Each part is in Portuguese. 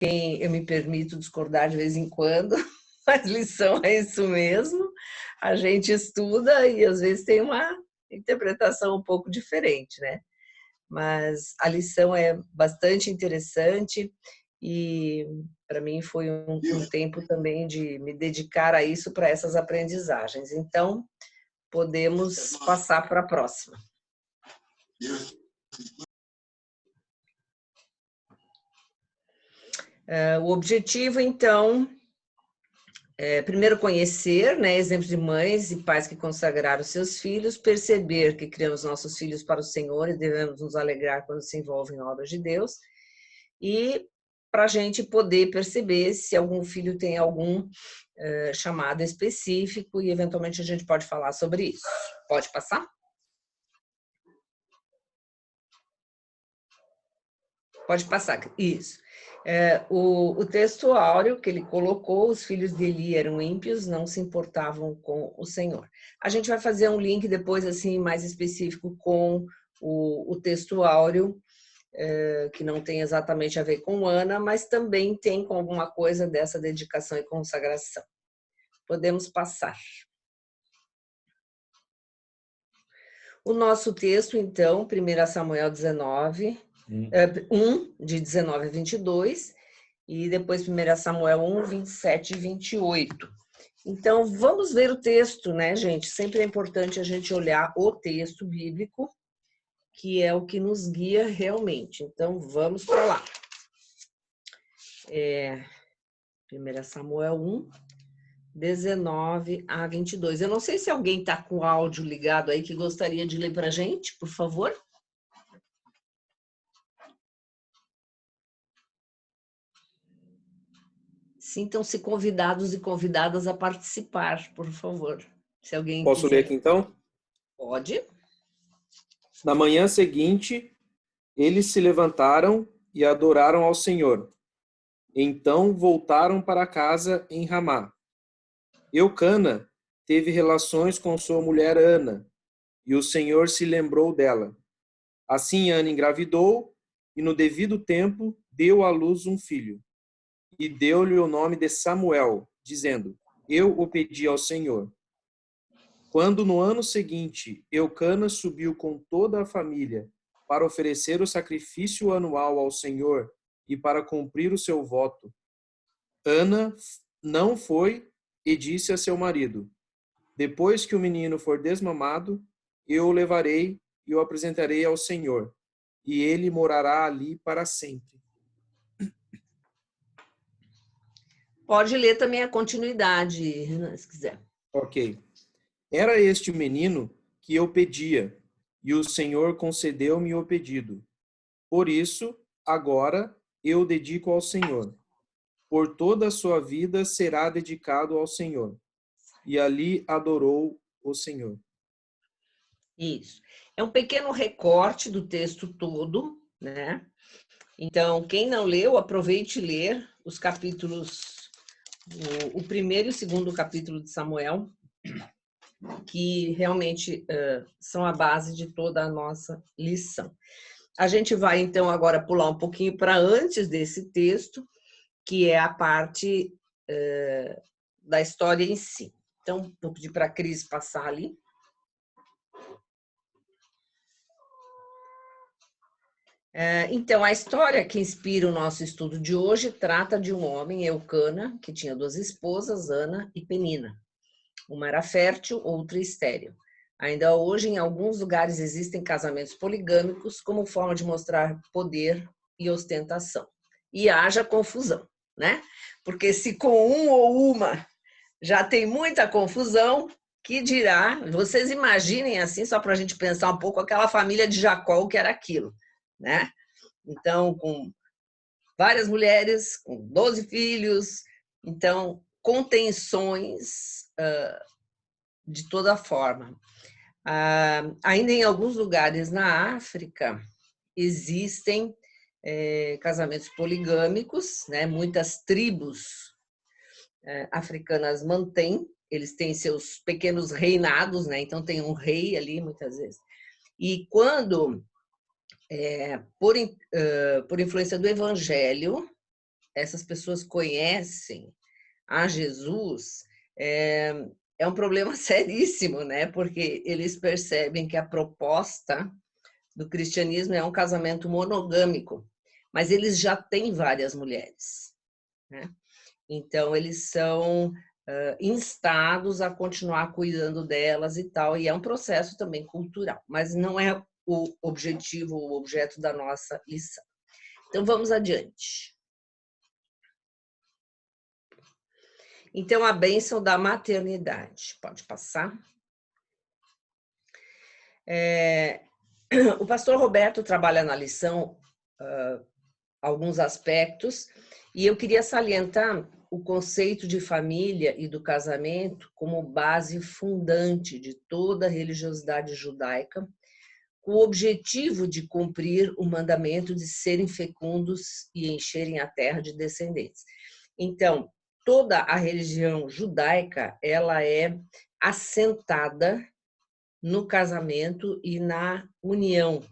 eu me permito discordar de vez em quando, mas lição é isso mesmo. A gente estuda e às vezes tem uma interpretação um pouco diferente, né? Mas a lição é bastante interessante e para mim foi um tempo também de me dedicar a isso, para essas aprendizagens. Então, podemos passar para a próxima. O objetivo, então, é primeiro conhecer, né, exemplos de mães e pais que consagraram seus filhos, perceber que criamos nossos filhos para o Senhor e devemos nos alegrar quando se envolvem em obras de Deus, e para a gente poder perceber se algum filho tem algum chamado específico e, eventualmente, a gente pode falar sobre isso. Pode passar? Pode passar, isso. O texto áureo que ele colocou, os filhos de Eli eram ímpios, não se importavam com o Senhor. A gente vai fazer um link depois, assim, mais específico com o texto áureo, que não tem exatamente a ver com Ana, mas também tem com alguma coisa dessa dedicação e consagração. Podemos passar. O nosso texto, então, 1 Samuel 19, 1, de 19 a 22, e depois 1 Samuel 1, 27 e 28. Então, vamos ver o texto, né, gente? Sempre é importante a gente olhar o texto bíblico, que é o que nos guia realmente. Então, vamos para lá. 1 Samuel 1, 19 a 22. Eu não sei se alguém está com o áudio ligado aí que gostaria de ler para a gente, por favor. Sintam-se convidados e convidadas a participar, por favor. Se alguém Posso quiser. ler aqui, então? Pode. Na manhã seguinte, eles se levantaram e adoraram ao Senhor. Então voltaram para casa em Ramá. Eucana teve relações com sua mulher Ana, e o Senhor se lembrou dela. Assim Ana engravidou, e no devido tempo deu à luz um filho. E deu-lhe o nome de Samuel, dizendo: Eu o pedi ao Senhor. Quando no ano seguinte Eucana subiu com toda a família para oferecer o sacrifício anual ao Senhor e para cumprir o seu voto, Ana não foi e disse a seu marido: Depois que o menino for desmamado, eu o levarei e o apresentarei ao Senhor, e ele morará ali para sempre. Pode ler também a continuidade, Renan, se quiser. Ok. Era este o menino que eu pedia, e o Senhor concedeu-me o pedido. Por isso, agora eu o dedico ao Senhor. Por toda a sua vida será dedicado ao Senhor. E ali adorou o Senhor. Isso. É um pequeno recorte do texto todo, né? Então, quem não leu, aproveite ler os capítulos, o primeiro e o segundo capítulo de Samuel, que realmente são a base de toda a nossa lição. A gente vai, então, agora pular um pouquinho para antes desse texto, que é a parte da história em si. Então, vou pedir para a Cris passar ali. Então, a história que inspira o nosso estudo de hoje trata de um homem, Eucana, que tinha duas esposas, Ana e Penina. Uma era fértil, outra estéril. Ainda hoje, em alguns lugares, existem casamentos poligâmicos como forma de mostrar poder e ostentação. E haja confusão, né? Porque se com um ou uma já tem muita confusão, que dirá, vocês imaginem assim, só para a gente pensar um pouco, aquela família de Jacó, que era aquilo, né? Então, com várias mulheres, com 12 filhos, então, contenções de toda forma. Ainda em alguns lugares na África, existem casamentos poligâmicos, né? Muitas tribos africanas mantêm, eles têm seus pequenos reinados, né? Então tem um rei ali, muitas vezes. E quando, por influência do Evangelho, essas pessoas conhecem a Jesus, é um problema seríssimo, né? Porque eles percebem que a proposta do cristianismo é um casamento monogâmico, mas eles já têm várias mulheres, né? Então, eles são instados a continuar cuidando delas e tal, e é um processo também cultural, mas não é o objetivo, o objeto da nossa lição. Então, vamos adiante. Então, a bênção da maternidade. Pode passar. O pastor Roberto trabalha na lição alguns aspectos, e eu queria salientar o conceito de família e do casamento como base fundante de toda a religiosidade judaica, com o objetivo de cumprir o mandamento de serem fecundos e encherem a terra de descendentes. Então, toda a religião judaica, ela é assentada no casamento e na união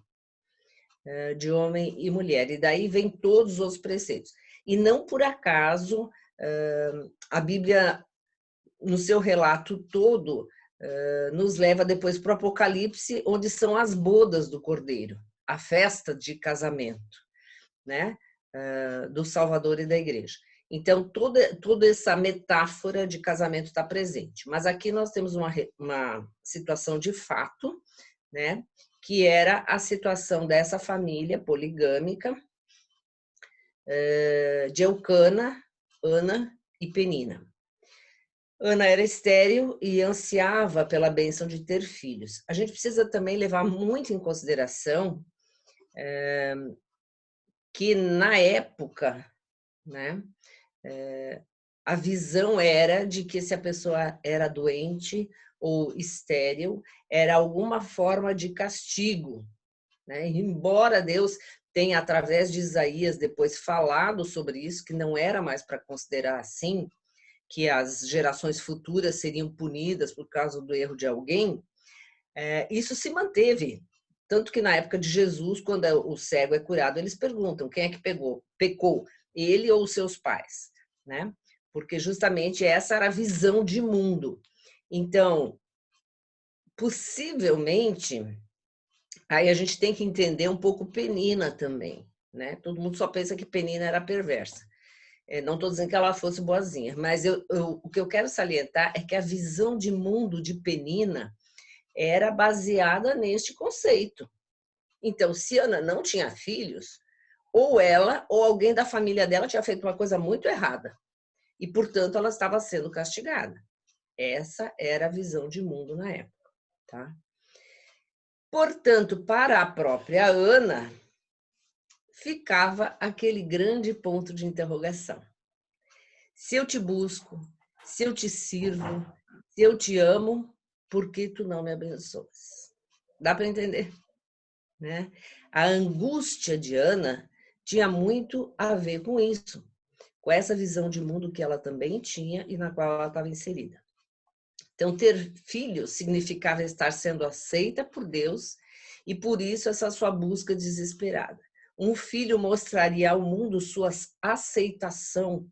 de homem e mulher. E daí vem todos os preceitos. E não por acaso a Bíblia, no seu relato todo, nos leva depois para o Apocalipse, onde são as bodas do Cordeiro, a festa de casamento, né? Do Salvador e da Igreja. Então, toda essa metáfora de casamento está presente. Mas aqui nós temos uma situação de fato, né? Que era a situação dessa família poligâmica de Eucana, Ana e Penina. Ana era estéril e ansiava pela bênção de ter filhos. A gente precisa também levar muito em consideração que, na época, né, a visão era de que se a pessoa era doente ou estéril, era alguma forma de castigo, né? Embora Deus tenha, através de Isaías, depois falado sobre isso, que não era mais para considerar assim, que as gerações futuras seriam punidas por causa do erro de alguém, isso se manteve. Tanto que na época de Jesus, quando o cego é curado, eles perguntam quem é que pecou, ele ou os seus pais, né? Porque justamente essa era a visão de mundo. Então, possivelmente, aí a gente tem que entender um pouco Penina também, né? Todo mundo só pensa que Penina era perversa. Não estou dizendo que ela fosse boazinha, mas o que eu quero salientar é que a visão de mundo de Penina era baseada neste conceito. Então, se Ana não tinha filhos, ou ela ou alguém da família dela tinha feito uma coisa muito errada, e, portanto, ela estava sendo castigada. Essa era a visão de mundo na época, tá? Portanto, para a própria Ana, ficava aquele grande ponto de interrogação. Se eu te busco, se eu te sirvo, se eu te amo, por que tu não me abençoas? Dá para entender, né? A angústia de Ana tinha muito a ver com isso, com essa visão de mundo que ela também tinha e na qual ela estava inserida. Então, ter filhos significava estar sendo aceita por Deus e por isso essa sua busca desesperada. Um filho mostraria ao mundo sua aceitação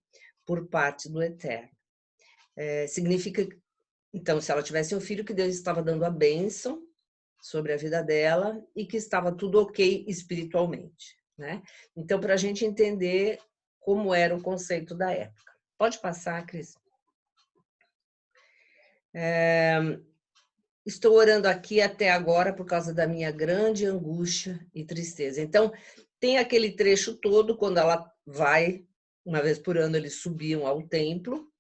por parte do Eterno. Significa, então, se ela tivesse um filho, que Deus estava dando a bênção sobre a vida dela e que estava tudo ok espiritualmente, né? Então, para a gente entender como era o conceito da época. Pode passar, Cris. Estou orando aqui até agora por causa da minha grande angústia e tristeza. Então, tem aquele trecho todo, quando ela vai, uma vez por ano, eles subiam ao templo,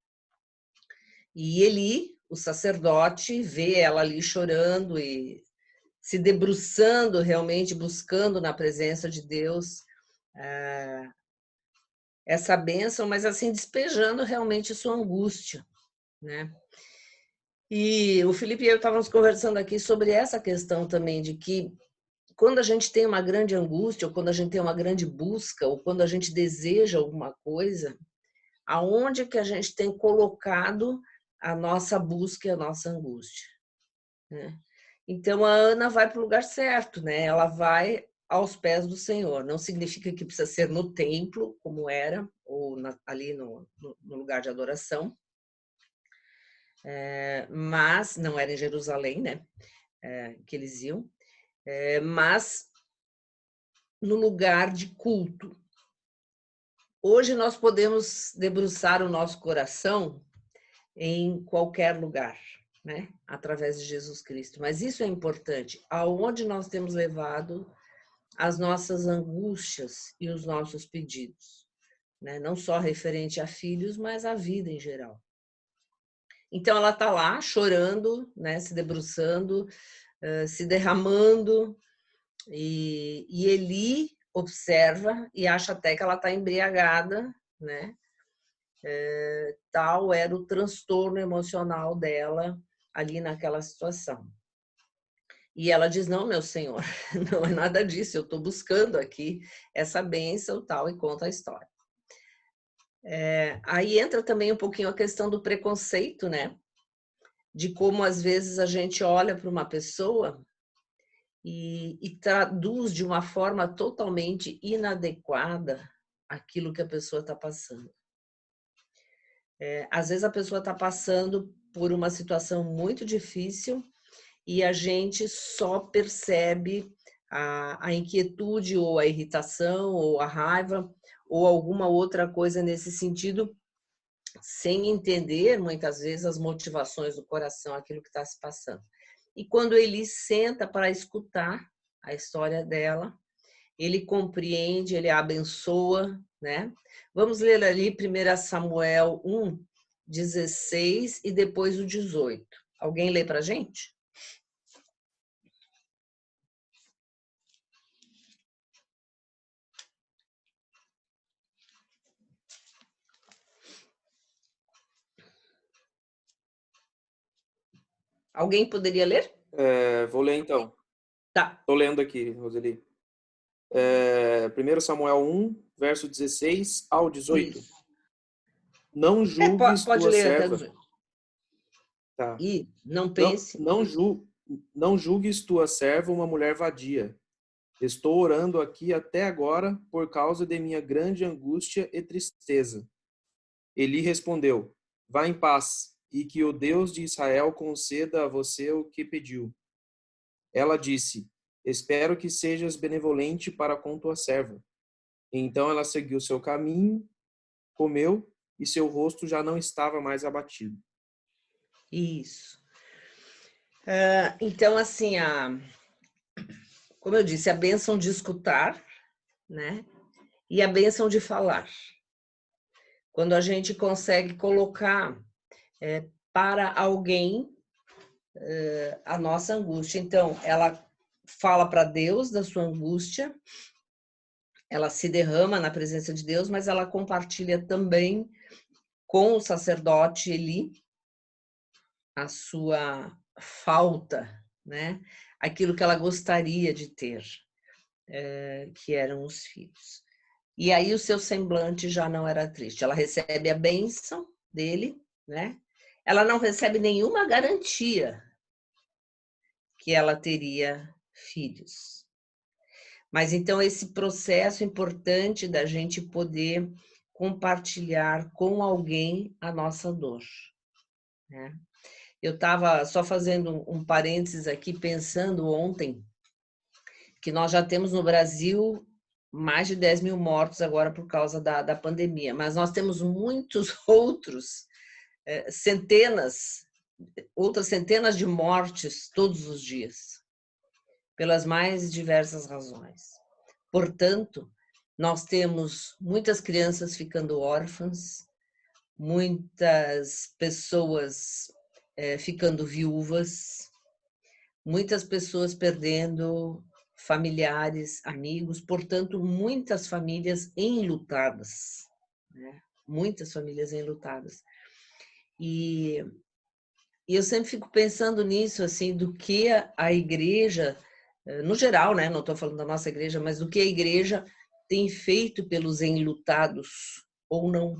e Eli, o sacerdote, vê ela ali chorando e se debruçando, realmente buscando na presença de Deus essa bênção, mas assim, despejando realmente sua angústia, né? E o Felipe e eu estávamos conversando aqui sobre essa questão também, de que quando a gente tem uma grande angústia, ou quando a gente tem uma grande busca, ou quando a gente deseja alguma coisa, aonde que a gente tem colocado a nossa busca e a nossa angústia, né? Então, a Ana vai para o lugar certo, né? Ela vai aos pés do Senhor. Não significa que precisa ser no templo, como era ou ali no lugar de adoração, mas não era em Jerusalém, né, que eles iam, mas no lugar de culto. Hoje nós podemos debruçar o nosso coração em qualquer lugar, né, através de Jesus Cristo. Mas isso é importante, aonde nós temos levado as nossas angústias e os nossos pedidos, né? Não só referente a filhos, mas a vida em geral. Então ela está lá chorando, né, se debruçando, se derramando, e Eli observa e acha até que ela está embriagada, né? Tal era o transtorno emocional dela ali naquela situação. E ela diz, não, meu senhor, não é nada disso, eu estou buscando aqui essa bênção, tal, e conta a história. Aí entra também um pouquinho a questão do preconceito, né? De como, às vezes, a gente olha para uma pessoa e traduz de uma forma totalmente inadequada aquilo que a pessoa está passando. Às vezes, a pessoa está passando por uma situação muito difícil e a gente só percebe a inquietude ou a irritação ou a raiva ou alguma outra coisa nesse sentido, sem entender, muitas vezes, as motivações do coração, aquilo que está se passando. E quando ele senta para escutar a história dela, ele compreende, ele a abençoa, né? Vamos ler ali 1 Samuel 1, 16 e depois o 18. Alguém lê para a gente? Alguém poderia ler? Vou ler então. Tá. Estou lendo aqui, Roseli. 1 Samuel 1, verso 16 ao 18. Isso. Não julgues Pode tua ler até o serva. 18. Tá. E não Não, pense. não julgues tua serva uma mulher vadia. Estou orando aqui até agora por causa de minha grande angústia e tristeza. Eli respondeu: vá em paz, e que o Deus de Israel conceda a você o que pediu. Ela disse: espero que sejas benevolente para com tua serva. Então ela seguiu seu caminho, comeu, e seu rosto já não estava mais abatido. Isso. Então, assim, como eu disse, a bênção de escutar, né? E a bênção de falar. Quando a gente consegue colocar para alguém a nossa angústia. Então, ela fala para Deus da sua angústia, ela se derrama na presença de Deus, mas ela compartilha também com o sacerdote Eli a sua falta, né? Aquilo que ela gostaria de ter, que eram os filhos. E aí o seu semblante já não era triste. Ela recebe a bênção dele, né? Ela não recebe nenhuma garantia que ela teria filhos. Mas então esse processo importante da gente poder compartilhar com alguém a nossa dor, né? Eu estava só fazendo um parênteses aqui, pensando ontem, que nós já temos no Brasil mais de 10 mil mortos agora por causa da pandemia, mas nós temos muitos outros, outras centenas de mortes todos os dias, pelas mais diversas razões. Portanto, nós temos muitas crianças ficando órfãs, muitas pessoas ficando viúvas, muitas pessoas perdendo familiares, amigos, portanto, muitas famílias enlutadas, né? Muitas famílias enlutadas. E eu sempre fico pensando nisso, assim, do que a igreja, no geral, né? Não estou falando da nossa igreja, mas do que a igreja tem feito pelos enlutados ou não.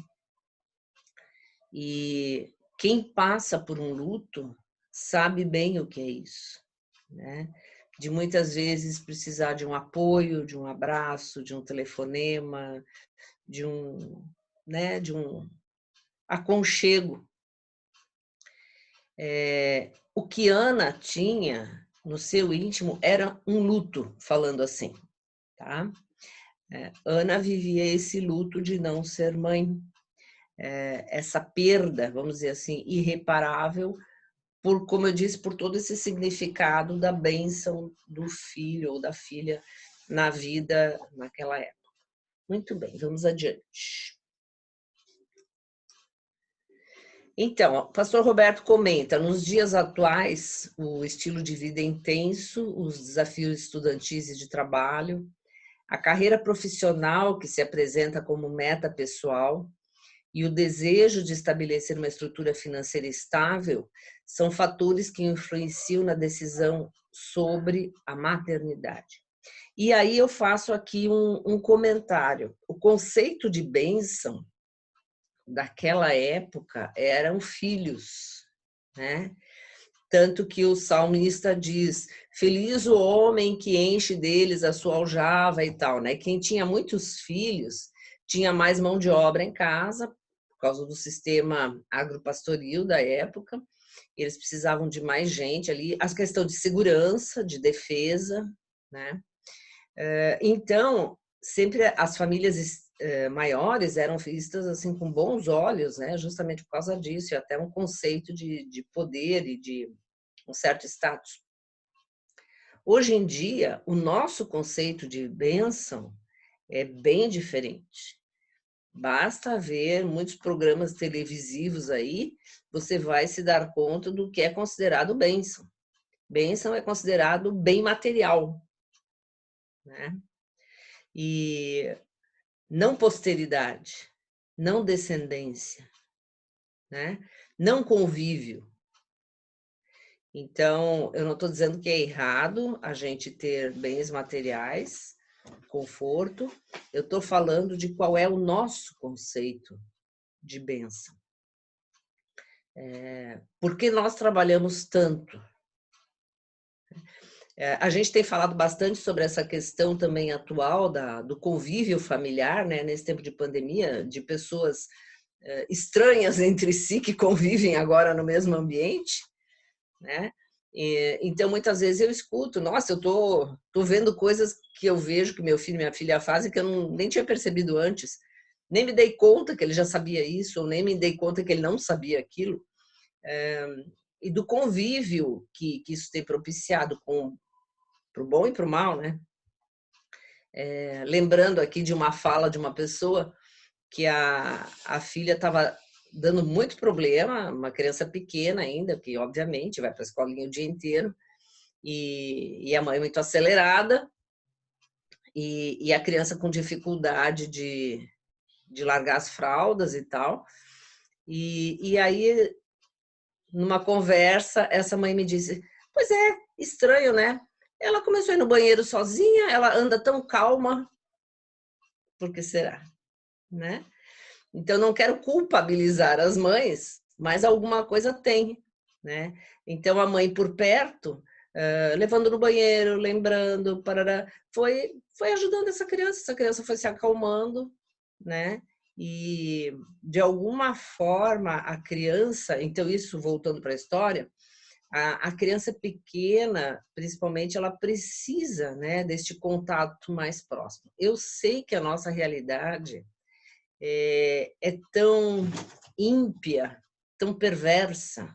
E quem passa por um luto sabe bem o que é isso, né? De muitas vezes precisar de um apoio, de um abraço, de um telefonema, de um né, de um aconchego. O que Ana tinha no seu íntimo era um luto, falando assim, tá? Ana vivia esse luto de não ser mãe, essa perda, vamos dizer assim, irreparável, por, como eu disse, por todo esse significado da bênção do filho ou da filha na vida naquela época. Muito bem, vamos adiante. Então, o pastor Roberto comenta, nos dias atuais, o estilo de vida é intenso, os desafios estudantis e de trabalho, a carreira profissional que se apresenta como meta pessoal e o desejo de estabelecer uma estrutura financeira estável são fatores que influenciam na decisão sobre a maternidade. E aí eu faço aqui um comentário. O conceito de bênção daquela época eram filhos, né? Tanto que o salmista diz, feliz o homem que enche deles a sua aljava e tal, né? Quem tinha muitos filhos tinha mais mão de obra em casa, por causa do sistema agropastoril da época, eles precisavam de mais gente ali, as questões de segurança, de defesa, né? Então, sempre as famílias maiores eram vistas assim com bons olhos, né? Justamente por causa disso, e até um conceito de poder e de um certo status. Hoje em dia, o nosso conceito de bênção é bem diferente. Basta ver muitos programas televisivos aí, você vai se dar conta do que é considerado bênção. Bênção é considerado bem material, né? E não posteridade, não descendência, né? Não convívio. Então, eu não estou dizendo que é errado a gente ter bens materiais, conforto, eu estou falando de qual é o nosso conceito de bênção. Por que nós trabalhamos tanto? A gente tem falado bastante sobre essa questão também atual do convívio familiar, né, nesse tempo de pandemia, de pessoas estranhas entre si que convivem agora no mesmo ambiente, né? Então, muitas vezes eu escuto, nossa, eu tô vendo coisas que eu vejo que meu filho e minha filha fazem que eu nem tinha percebido antes, nem me dei conta que ele já sabia isso, ou nem me dei conta que ele não sabia aquilo, e do convívio que isso tem propiciado para o bom e para o mal, né? Lembrando aqui de uma fala de uma pessoa que a filha estava dando muito problema, uma criança pequena ainda, que obviamente vai para a escolinha o dia inteiro, e a mãe muito acelerada, e a criança com dificuldade de largar as fraldas e tal. E aí, numa conversa, essa mãe me disse, pois é, estranho, né? Ela começou a ir no banheiro sozinha, ela anda tão calma, por que será? Né? Então, não quero culpabilizar as mães, mas alguma coisa tem, né? Então, a mãe por perto, levando no banheiro, lembrando, parará, foi ajudando essa criança foi se acalmando, né? E, de alguma forma, a criança, então isso voltando para a história, a criança pequena, principalmente, ela precisa, né, deste contato mais próximo. Eu sei que a nossa realidade é tão ímpia, tão perversa,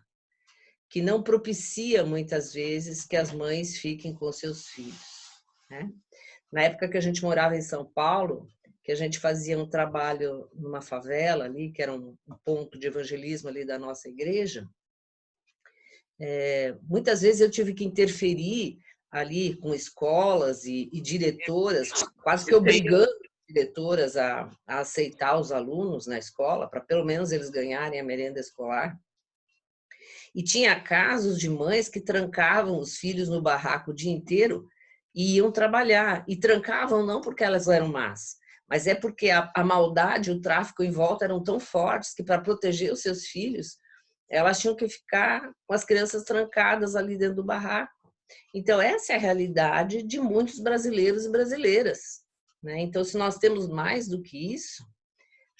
que não propicia muitas vezes que as mães fiquem com seus filhos, né? Na época que a gente morava em São Paulo, que a gente fazia um trabalho numa favela ali, que era um ponto de evangelismo ali da nossa igreja, muitas vezes eu tive que interferir ali com escolas e diretoras, quase que obrigando diretoras a aceitar os alunos na escola, para pelo menos eles ganharem a merenda escolar. E tinha casos de mães que trancavam os filhos no barraco o dia inteiro e iam trabalhar. E trancavam não porque elas eram más, mas é porque a maldade, o tráfico em volta eram tão fortes que, para proteger os seus filhos, elas tinham que ficar com as crianças trancadas ali dentro do barraco. Então, essa é a realidade de muitos brasileiros e brasileiras, né? Então, se nós temos mais do que isso,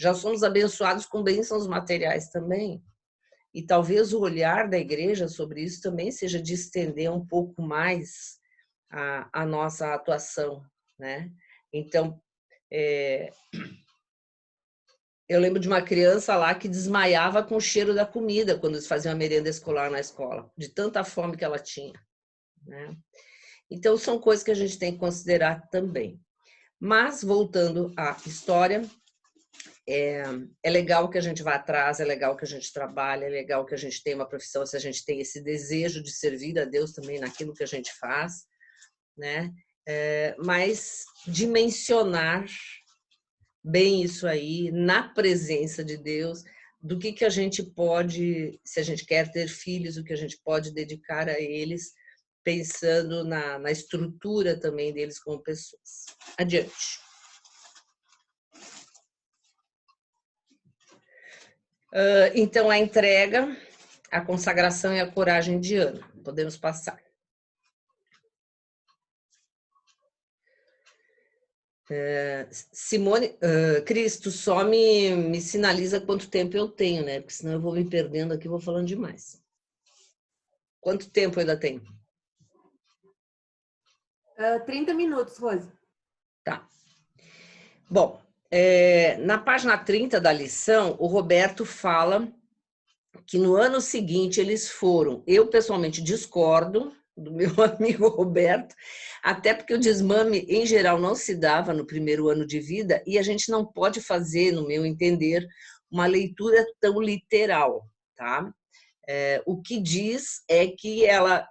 Já somos abençoados com bênçãos materiais também. E talvez o olhar da igreja sobre isso também seja de estender um pouco mais a nossa atuação, né? Então, eu lembro de uma criança lá que desmaiava com o cheiro da comida quando eles faziam a merenda escolar na escola, de tanta fome que ela tinha, né? Então, são coisas que a gente tem que considerar também. Mas, voltando à história, é legal que a gente vá atrás, é legal que a gente trabalhe, é legal que a gente tenha uma profissão, se a gente tem esse desejo de servir a Deus também naquilo que a gente faz, né? Mas dimensionar bem isso aí, na presença de Deus, do que a gente pode, se a gente quer ter filhos, o que a gente pode dedicar a eles, pensando na estrutura também deles como pessoas. Adiante. Então, a entrega, a consagração e a coragem de Ana. Podemos passar. Simone, Cristo, só me sinaliza quanto tempo eu tenho, né? Porque senão eu vou me perdendo aqui, vou falando demais. Quanto tempo eu ainda tenho? 30 minutos, Rose. Tá. Bom, na página 30 da lição, o Roberto fala que no ano seguinte eles foram, eu pessoalmente discordo do meu amigo Roberto, até porque o desmame em geral não se dava no primeiro ano de vida e a gente não pode fazer, no meu entender, uma leitura tão literal, tá? O que diz é que ela,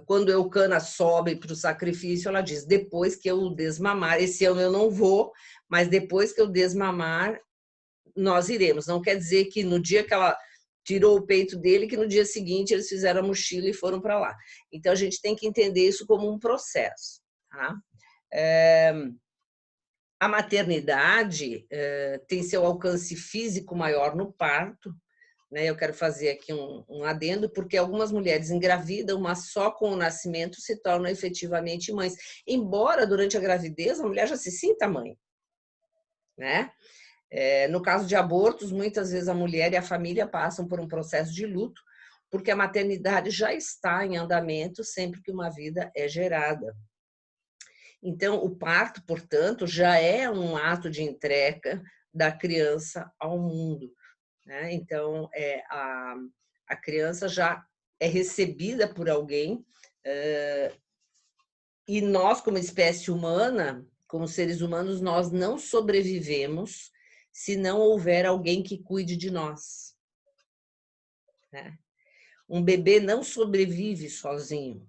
quando Eucana sobe para o sacrifício, ela diz, depois que eu desmamar, esse ano eu não vou, mas depois que eu desmamar, nós iremos. Não quer dizer que no dia que ela tirou o peito dele, que no dia seguinte eles fizeram a mochila e foram para lá. Então, a gente tem que entender isso como um processo. Tá? A maternidade tem seu alcance físico maior no parto, né? Eu quero fazer aqui um adendo, porque algumas mulheres engravidam, mas só com o nascimento se tornam efetivamente mães. Embora durante a gravidez a mulher já se sinta mãe, né? No caso de abortos, muitas vezes a mulher e a família passam por um processo de luto, porque a maternidade já está em andamento sempre que uma vida é gerada. Então, o parto, portanto, já é um ato de entrega da criança ao mundo, né? Então, a criança já é recebida por alguém, e nós, como espécie humana, como seres humanos, nós não sobrevivemos se não houver alguém que cuide de nós, né? Um bebê não sobrevive sozinho.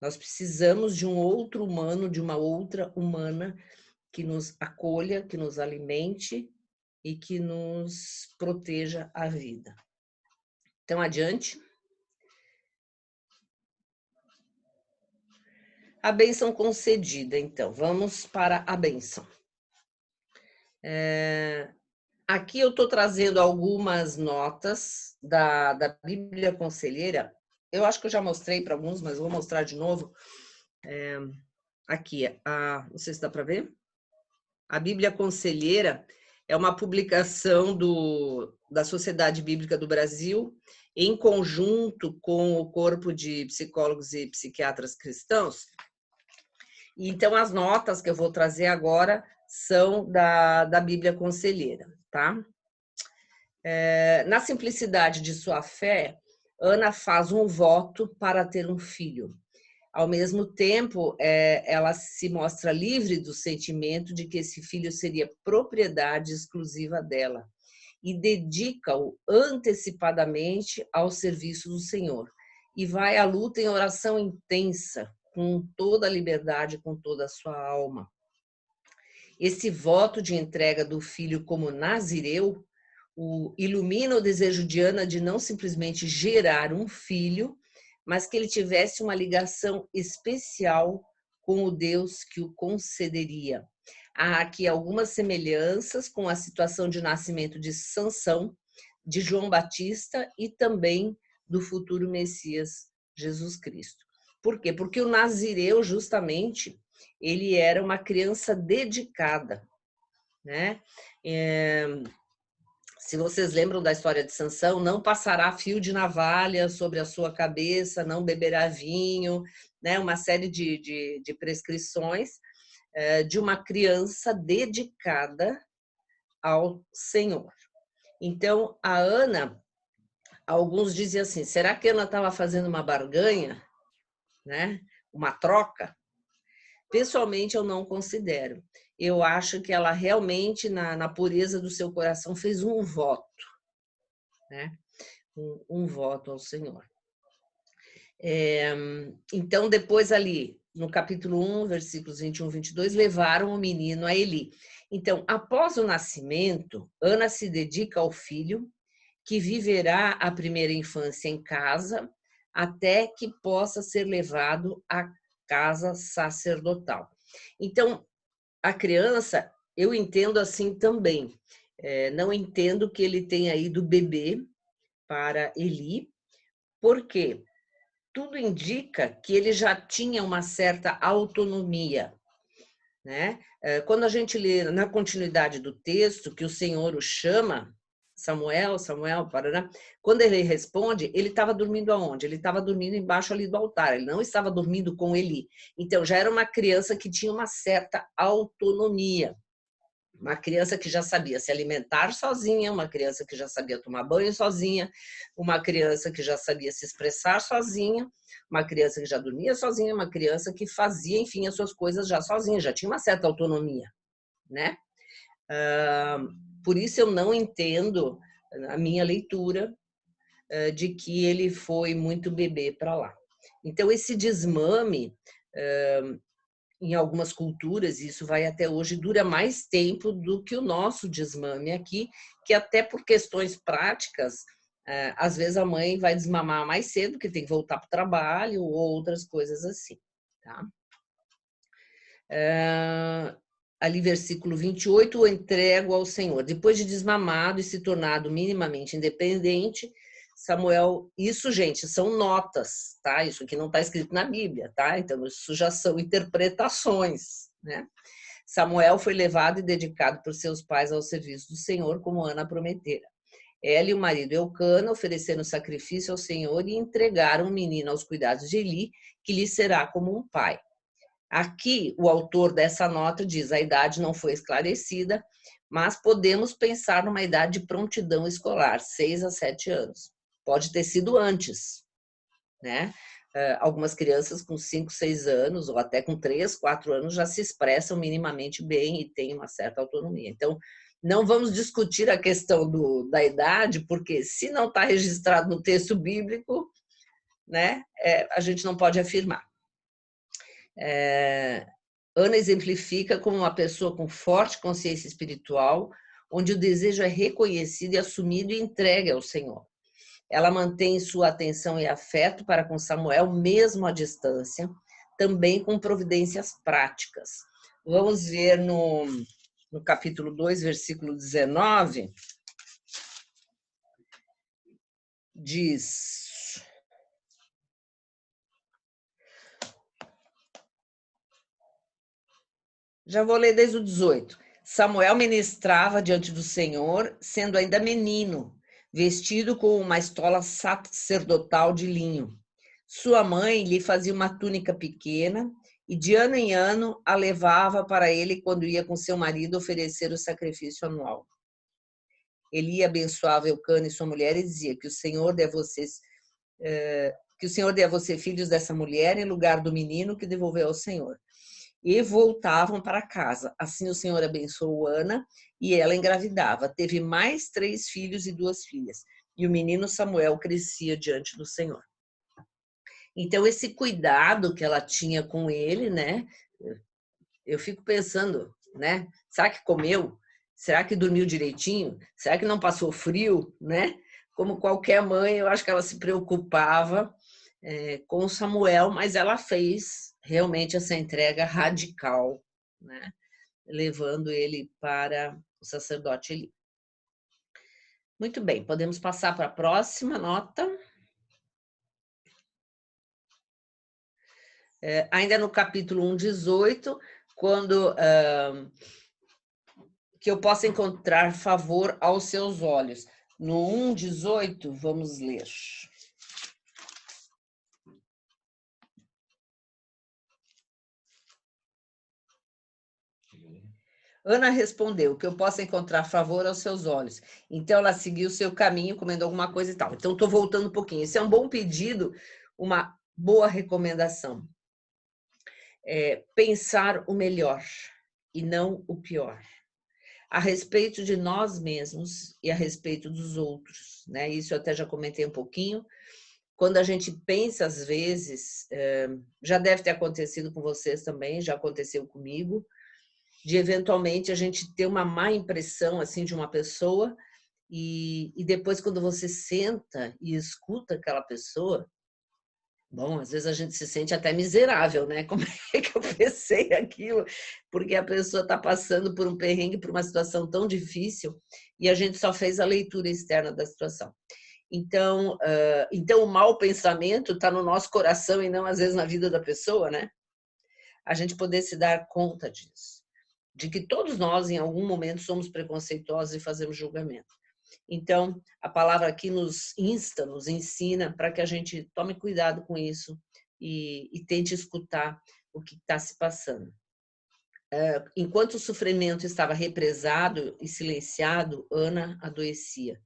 Nós precisamos de um outro humano, de uma outra humana que nos acolha, que nos alimente e que nos proteja a vida. Então, adiante. A bênção concedida, então. Vamos para a bênção. Aqui eu estou trazendo algumas notas da Bíblia Conselheira. Eu acho que eu já mostrei para alguns, mas vou mostrar de novo. Aqui, não sei se dá para ver. A Bíblia Conselheira é uma publicação da Sociedade Bíblica do Brasil, em conjunto com o Corpo de Psicólogos e Psiquiatras Cristãos. Então, as notas que eu vou trazer agora são da Bíblia Conselheira, tá? Na simplicidade de sua fé, Ana faz um voto para ter um filho. Ao mesmo tempo, ela se mostra livre do sentimento de que esse filho seria propriedade exclusiva dela e dedica-o antecipadamente ao serviço do Senhor. E vai à luta em oração intensa, com toda a liberdade, com toda a sua alma. Esse voto de entrega do filho como nazireu ilumina o desejo de Ana de não simplesmente gerar um filho, mas que ele tivesse uma ligação especial com o Deus que o concederia. Há aqui algumas semelhanças com a situação de nascimento de Sansão, de João Batista e também do futuro Messias, Jesus Cristo. Por quê? Porque o nazireu, justamente, ele era uma criança dedicada. né? Se vocês lembram da história de Sansão, não passará fio de navalha sobre a sua cabeça, não beberá vinho, né? Uma série de prescrições de uma criança dedicada ao Senhor. Então, a Ana, alguns dizem assim, será que a Ana estava fazendo uma barganha, né? Uma troca? Pessoalmente, eu não considero. Eu acho que ela realmente, na pureza do seu coração, fez um voto, né? Um voto ao Senhor. Então, depois ali, no capítulo 1, versículos 21 e 22, levaram o menino a Eli. Então, após o nascimento, Ana se dedica ao filho, que viverá a primeira infância em casa, até que possa ser levado à casa sacerdotal. Então, a criança, eu entendo assim também. Não entendo que ele tenha ido beber para Eli, porque tudo indica que ele já tinha uma certa autonomia, né? Quando a gente lê na continuidade do texto que o Senhor o chama, Samuel, Samuel, Paraná, quando ele responde, ele estava dormindo aonde? Ele estava dormindo embaixo ali do altar, ele não estava dormindo com Eli. Então, já era uma criança que tinha uma certa autonomia. Uma criança que já sabia se alimentar sozinha, uma criança que já sabia tomar banho sozinha, uma criança que já sabia se expressar sozinha, uma criança que já dormia sozinha, uma criança que fazia, enfim, as suas coisas já sozinha, já tinha uma certa autonomia, né? Por isso eu não entendo a minha leitura de que ele foi muito bebê para lá. Então, esse desmame em algumas culturas, isso vai até hoje, dura mais tempo do que o nosso desmame aqui, que até por questões práticas, às vezes a mãe vai desmamar mais cedo, porque tem que voltar para o trabalho, ou outras coisas assim. Tá? Ali, versículo 28, o entrego ao Senhor. Depois de desmamado e se tornado minimamente independente, Samuel, isso, gente, são notas, tá? Isso aqui não está escrito na Bíblia, tá? Então, isso já são interpretações, né? Samuel foi levado e dedicado por seus pais ao serviço do Senhor, como Ana prometera. Ela e o marido Eucana ofereceram sacrifício ao Senhor e entregaram o menino aos cuidados de Eli, que lhe será como um pai. Aqui, o autor dessa nota diz: a idade não foi esclarecida, mas podemos pensar numa idade de prontidão escolar, 6 a 7 anos. Pode ter sido antes, né? Algumas crianças com 5, 6 anos, ou até com 3, 4 anos, já se expressam minimamente bem e têm uma certa autonomia. Então, não vamos discutir a questão da idade, porque se não está registrado no texto bíblico, né, a gente não pode afirmar. Ana exemplifica como uma pessoa com forte consciência espiritual, onde o desejo é reconhecido e assumido e entregue ao Senhor. Ela mantém sua atenção e afeto para com Samuel, mesmo à distância, também com providências práticas. Vamos ver no capítulo 2, versículo 19, diz... Já vou ler desde o 18. Samuel ministrava diante do Senhor, sendo ainda menino, vestido com uma estola sacerdotal de linho. Sua mãe lhe fazia uma túnica pequena e de ano em ano a levava para ele quando ia com seu marido oferecer o sacrifício anual. Eli abençoava Eucana e sua mulher e dizia: que o Senhor dê a vocês, que o Senhor dê a você filhos dessa mulher em lugar do menino que devolveu ao Senhor. E voltavam para casa. Assim o Senhor abençoou Ana e ela engravidava. Teve mais 3 filhos e 2 filhas. E o menino Samuel crescia diante do Senhor. Então, esse cuidado que ela tinha com ele, né? Eu fico pensando, né? Será que comeu? Será que dormiu direitinho? Será que não passou frio, né? Como qualquer mãe, eu acho que ela se preocupava com o Samuel, mas ela fez realmente essa entrega radical, né? Levando ele para o sacerdote Eli. Muito bem, podemos passar para a próxima nota. Ainda no capítulo 1, 18, quando que eu possa encontrar favor aos seus olhos. No 1:18, vamos ler. Ana respondeu que eu possa encontrar favor aos seus olhos. Então, ela seguiu o seu caminho, comendo alguma coisa e tal. Então, estou voltando um pouquinho. Esse é um bom pedido, uma boa recomendação. Pensar o melhor e não o pior. A respeito de nós mesmos e a respeito dos outros, né? Isso eu até já comentei um pouquinho. Quando a gente pensa, às vezes, já deve ter acontecido com vocês também, já aconteceu comigo, de eventualmente a gente ter uma má impressão assim de uma pessoa e depois quando você senta e escuta aquela pessoa, bom, às vezes a gente se sente até miserável, né? Como é que eu pensei aquilo? Porque a pessoa está passando por um perrengue, por uma situação tão difícil e a gente só fez a leitura externa da situação. Então, o mau pensamento está no nosso coração e não às vezes na vida da pessoa, né? A gente poder se dar conta disso, de que todos nós, em algum momento, somos preconceituosos e fazemos julgamento. Então, a palavra aqui nos insta, nos ensina para que a gente tome cuidado com isso e tente escutar o que está se passando. Enquanto o sofrimento estava represado e silenciado, Ana adoecia.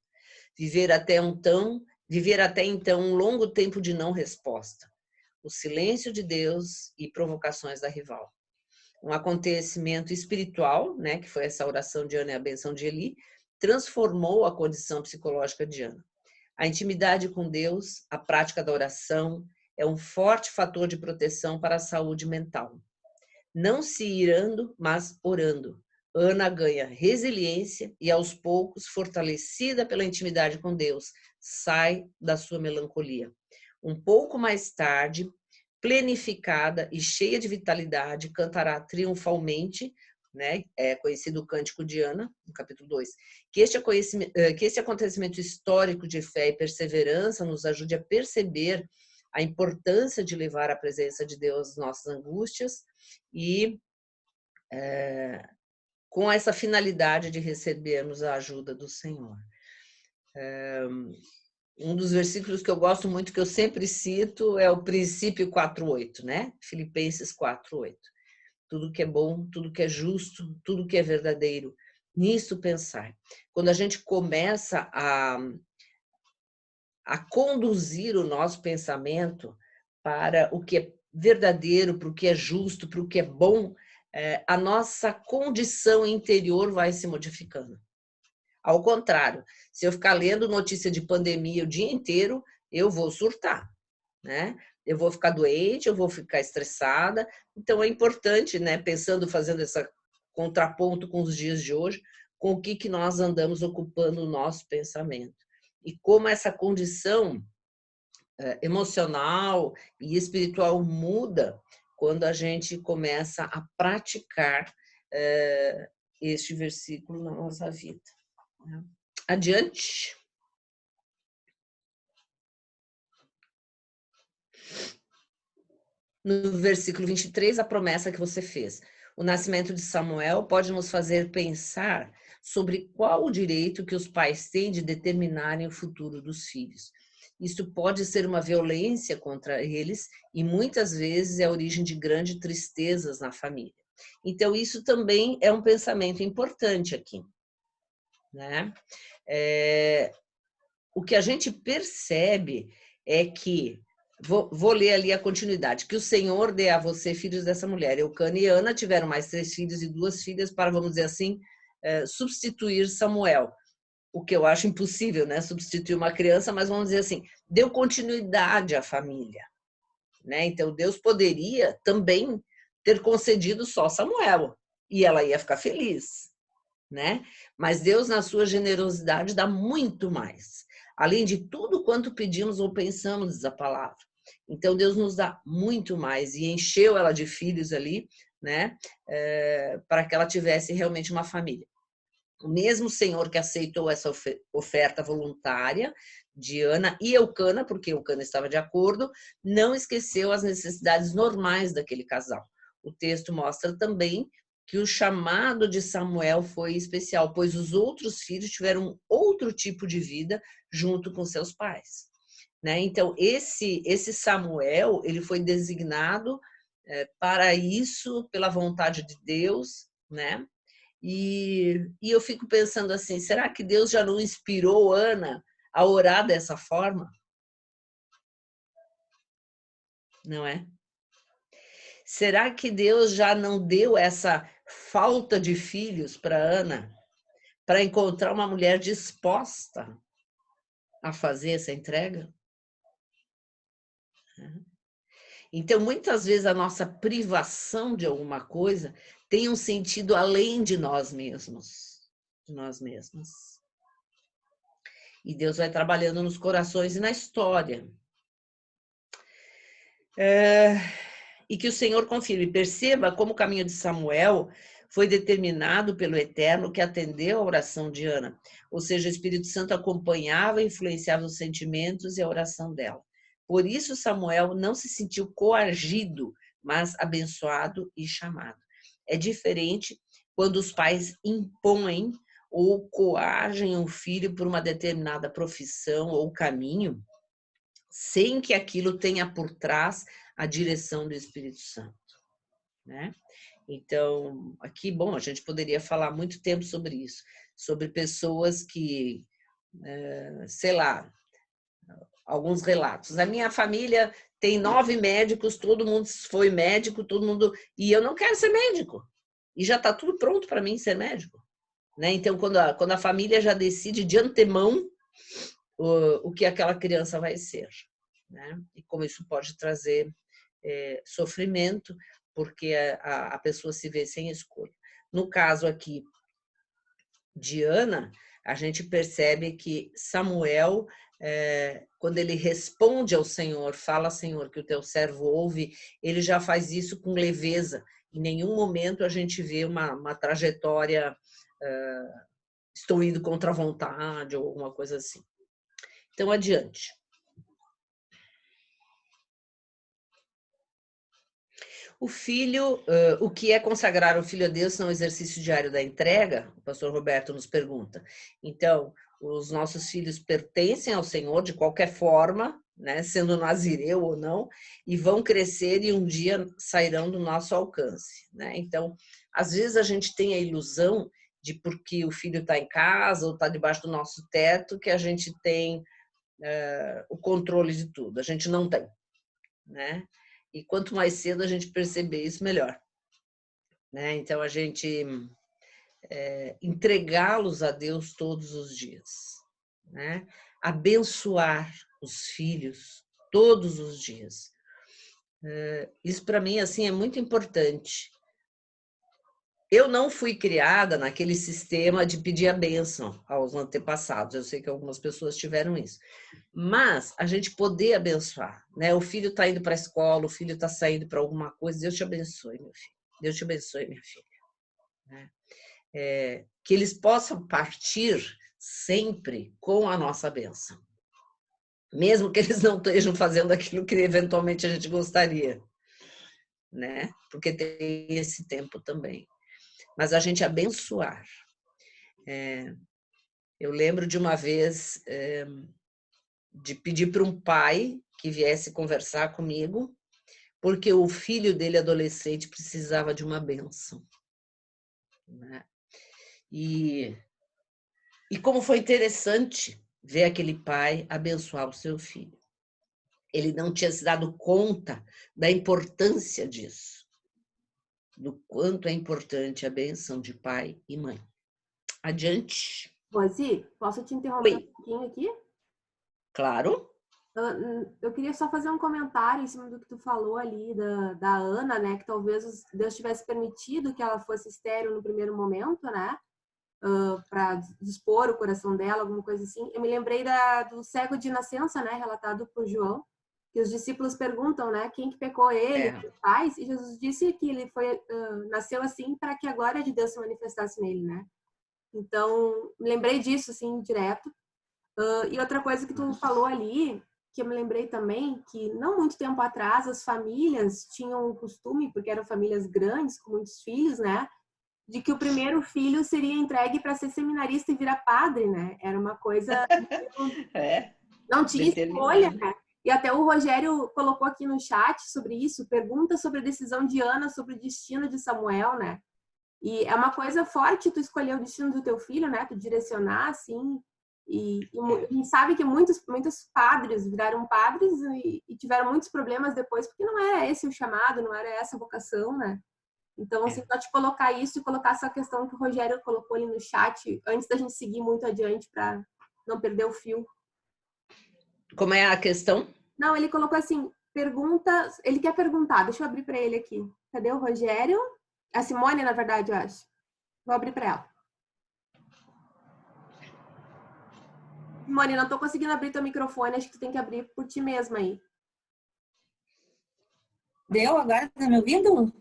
Viver até então um longo tempo de não resposta. O silêncio de Deus e provocações da rival. Um acontecimento espiritual, né, que foi essa oração de Ana e a benção de Eli, transformou a condição psicológica de Ana. A intimidade com Deus, a prática da oração, é um forte fator de proteção para a saúde mental. Não se irando, mas orando. Ana ganha resiliência e, aos poucos, fortalecida pela intimidade com Deus, sai da sua melancolia. Um pouco mais tarde, plenificada e cheia de vitalidade, cantará triunfalmente, né? É conhecido o Cântico de Ana, no capítulo 2. Que esse acontecimento histórico de fé e perseverança nos ajude a perceber a importância de levar a presença de Deus às nossas angústias e com essa finalidade de recebermos a ajuda do Senhor. Um dos versículos que eu gosto muito, que eu sempre cito, é o princípio 4:8, né? Filipenses 4:8. Tudo que é bom, tudo que é justo, tudo que é verdadeiro, nisso pensar. Quando a gente começa a conduzir o nosso pensamento para o que é verdadeiro, para o que é justo, para o que é bom, a nossa condição interior vai se modificando. Ao contrário, se eu ficar lendo notícia de pandemia o dia inteiro, eu vou surtar, né? Eu vou ficar doente, eu vou ficar estressada. Então, é importante, né, fazendo esse contraponto com os dias de hoje, com o que nós andamos ocupando o nosso pensamento. E como essa condição emocional e espiritual muda quando a gente começa a praticar este versículo na nossa vida. Adiante. No versículo 23, a promessa que você fez. O nascimento de Samuel pode nos fazer pensar sobre qual o direito que os pais têm de determinarem o futuro dos filhos. Isso pode ser uma violência contra eles e muitas vezes é a origem de grandes tristezas na família. Então, isso também é um pensamento importante aqui, né? O que a gente percebe é que, vou ler ali a continuidade, que o Senhor dê a você filhos dessa mulher. Eucana e Ana tiveram mais 3 filhos e 2 filhas para, vamos dizer assim, substituir Samuel. O que eu acho impossível, né? Substituir uma criança, mas vamos dizer assim, deu continuidade à família, né? Então, Deus poderia também ter concedido só Samuel e ela ia ficar feliz, né? Mas Deus, na sua generosidade, dá muito mais. Além de tudo quanto pedimos ou pensamos, diz a palavra. Então, Deus nos dá muito mais e encheu ela de filhos ali, né? Para que ela tivesse realmente uma família. O mesmo Senhor que aceitou essa oferta voluntária de Ana e Eucana, porque Eucana estava de acordo, não esqueceu as necessidades normais daquele casal. O texto mostra também que o chamado de Samuel foi especial, pois os outros filhos tiveram outro tipo de vida junto com seus pais, né? Então, esse Samuel, ele foi designado para isso, pela vontade de Deus, né? E eu fico pensando assim, será que Deus já não inspirou Ana a orar dessa forma? Não é? Será que Deus já não deu essa falta de filhos para Ana para encontrar uma mulher disposta a fazer essa entrega? Então, muitas vezes a nossa privação de alguma coisa tem um sentido além de nós mesmos, de nós mesmas. E Deus vai trabalhando nos corações e na história. E que o Senhor confirme. Perceba como o caminho de Samuel foi determinado pelo Eterno, que atendeu a oração de Ana. Ou seja, o Espírito Santo acompanhava e influenciava os sentimentos e a oração dela. Por isso, Samuel não se sentiu coagido, mas abençoado e chamado. É diferente quando os pais impõem ou coagem um filho por uma determinada profissão ou caminho, sem que aquilo tenha por trás a direção do Espírito Santo, né? Então, aqui, bom, a gente poderia falar muito tempo sobre isso, sobre pessoas que, sei lá, alguns relatos. A minha família tem 9 médicos, todo mundo foi médico, todo mundo... E eu não quero ser médico. E já está tudo pronto para mim ser médico, né? Então, quando a família já decide de antemão o que aquela criança vai ser, né? E como isso pode trazer sofrimento, porque a pessoa se vê sem escolha. No caso aqui de Ana, a gente percebe que Samuel, quando ele responde ao Senhor, fala, Senhor, que o teu servo ouve, ele já faz isso com leveza. Em nenhum momento a gente vê uma trajetória, estou indo contra a vontade ou alguma coisa assim. Então, adiante. O filho, o que é consagrar o filho a Deus no exercício diário da entrega? O pastor Roberto nos pergunta. Então, os nossos filhos pertencem ao Senhor de qualquer forma, né, sendo nazireu ou não, e vão crescer e um dia sairão do nosso alcance, né? Então, às vezes a gente tem a ilusão de porque o filho está em casa ou está debaixo do nosso teto que a gente tem o controle de tudo. A gente não tem, né? E quanto mais cedo a gente perceber isso, melhor, né? Então, a gente entregá-los a Deus todos os dias, né? Abençoar os filhos todos os dias. Isso, para mim, assim, é muito importante. Eu não fui criada naquele sistema de pedir a bênção aos antepassados. Eu sei que algumas pessoas tiveram isso. Mas a gente poder abençoar, né? O filho está indo para a escola, o filho está saindo para alguma coisa. Deus te abençoe, meu filho. Deus te abençoe, minha filha. Né? Que eles possam partir sempre com a nossa bênção. Mesmo que eles não estejam fazendo aquilo que eventualmente a gente gostaria, né? Porque tem esse tempo também. Mas a gente abençoar. Eu lembro de uma vez de pedir para um pai que viesse conversar comigo, porque o filho dele, adolescente, precisava de uma bênção, né? E como foi interessante ver aquele pai abençoar o seu filho. Ele não tinha se dado conta da importância disso, do quanto é importante a bênção de pai e mãe. Adiante. Rosi, posso te interromper Oi. um pouquinho aqui? Claro. Eu queria só fazer um comentário em cima do que tu falou ali da Ana, né? Que talvez Deus tivesse permitido que ela fosse estéril no primeiro momento, né? Para dispor o coração dela, alguma coisa assim. Eu me lembrei do cego de nascença, né? Relatado por João, que os discípulos perguntam, né? Quem que pecou ele, os pais? E Jesus disse que ele nasceu assim para que a glória de Deus se manifestasse nele, né? Então, me lembrei disso, assim, direto. E outra coisa que tu falou ali, que eu me lembrei também, que não muito tempo atrás as famílias tinham o costume, porque eram famílias grandes, com muitos filhos, né? de que o primeiro filho seria entregue para ser seminarista e virar padre, né? Era uma coisa... Não tinha escolha, né? E até o Rogério colocou aqui no chat sobre isso, pergunta sobre a decisão de Ana sobre o destino de Samuel, né? E é uma coisa forte tu escolher o destino do teu filho, né? Tu direcionar, assim. E a gente sabe que muitos padres viraram padres e tiveram muitos problemas depois, porque não era esse o chamado, não era essa a vocação, né? Então, assim, só te colocar isso e colocar essa questão que o Rogério colocou ali no chat, antes da gente seguir muito adiante para não perder o fio. Como é a questão? Não, ele colocou assim, perguntas, ele quer perguntar, deixa eu abrir para ele aqui. Cadê o Rogério? A Simone, na verdade, eu acho. Vou abrir para ela. Simone, não tô conseguindo abrir teu microfone, acho que tu tem que abrir por ti mesma aí. Deu agora? Tá me ouvindo?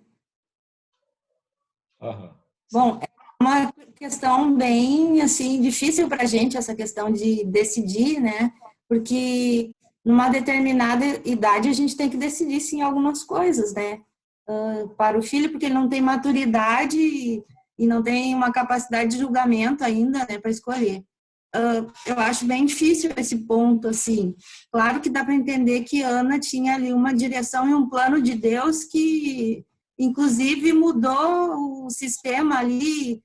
Uhum. Bom, é uma questão bem, assim, difícil para a gente, essa questão de decidir, né? Porque numa determinada idade a gente tem que decidir, sim, algumas coisas, né? Para o filho, porque ele não tem maturidade e não tem uma capacidade de julgamento ainda, né, para escolher. Eu acho bem difícil esse ponto, assim. Claro que dá para entender que Ana tinha ali uma direção e um plano de Deus que, inclusive, mudou o sistema ali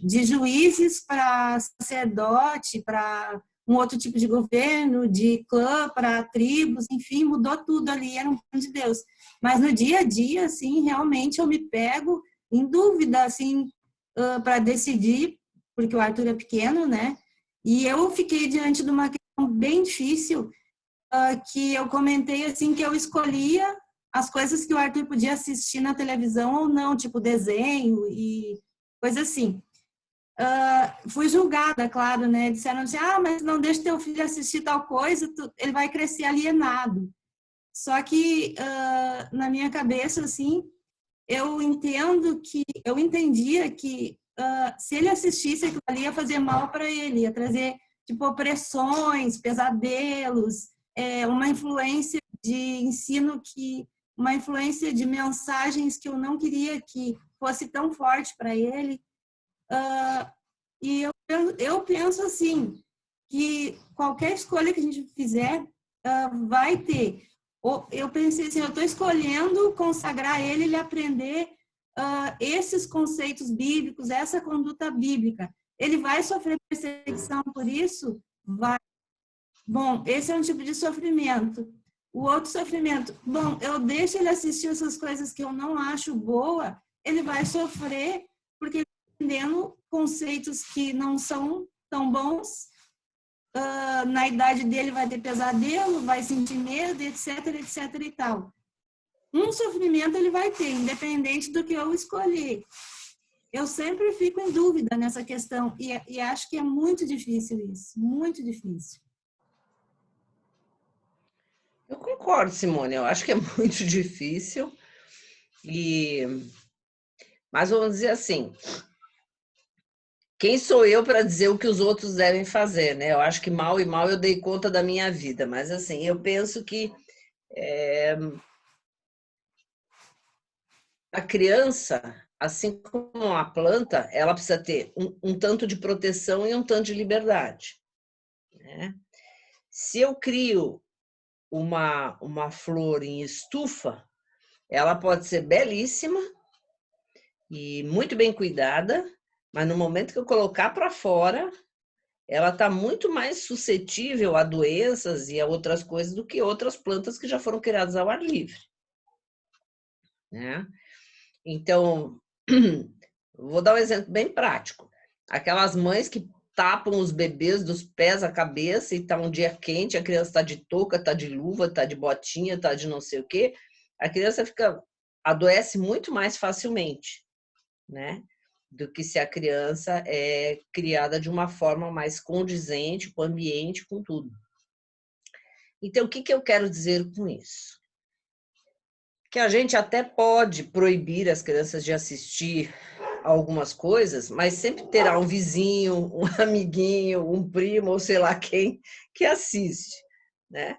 de juízes para sacerdote, para um outro tipo de governo, de clã para tribos, enfim, mudou tudo ali, era um plano de Deus. Mas no dia a dia, assim, realmente eu me pego em dúvida, assim, para decidir, porque o Arthur é pequeno, né? E eu fiquei diante de uma questão bem difícil, que eu comentei, assim, que eu escolhia as coisas que o Arthur podia assistir na televisão ou não, tipo desenho e coisa assim. Fui julgada, claro, né? Disseram assim, mas não deixa teu filho assistir tal coisa, ele vai crescer alienado. Só que, na minha cabeça, assim, eu entendia que se ele assistisse aquilo ali ia fazer mal para ele, ia trazer, tipo, opressões, pesadelos, uma influência de ensino uma influência de mensagens que eu não queria que fosse tão forte para ele. E eu penso assim, que qualquer escolha que a gente fizer vai ter. Eu pensei assim, eu estou escolhendo consagrar ele aprender esses conceitos bíblicos, essa conduta bíblica. Ele vai sofrer perseguição por isso? Vai. Bom, esse é um tipo de sofrimento. O outro sofrimento, bom, eu deixo ele assistir essas coisas que eu não acho boa, ele vai sofrer porque ele está aprendendo conceitos que não são tão bons. Na idade dele vai ter pesadelo, vai sentir medo, etc, etc e tal. Um sofrimento ele vai ter, independente do que eu escolher. Eu sempre fico em dúvida nessa questão e acho que é muito difícil isso, muito difícil. Eu concordo, Simone, eu acho que é muito difícil, mas vamos dizer assim, quem sou eu para dizer o que os outros devem fazer, né? Eu acho que mal e mal eu dei conta da minha vida, mas assim, eu penso que a criança, assim como a planta, ela precisa ter um tanto de proteção e um tanto de liberdade, né? Se eu crio uma flor em estufa, ela pode ser belíssima e muito bem cuidada, mas no momento que eu colocar para fora, ela está muito mais suscetível a doenças e a outras coisas do que outras plantas que já foram criadas ao ar livre, né? Então, vou dar um exemplo bem prático. Aquelas mães que tapam os bebês dos pés à cabeça e tá um dia quente, a criança está de touca, está de luva, está de botinha, está de não sei o quê, a criança adoece muito mais facilmente, né? Do que se a criança é criada de uma forma mais condizente com o ambiente, com tudo. Então, o que eu quero dizer com isso? Que a gente até pode proibir as crianças de assistir algumas coisas, mas sempre terá um vizinho, um amiguinho, um primo, ou sei lá quem, que assiste, né?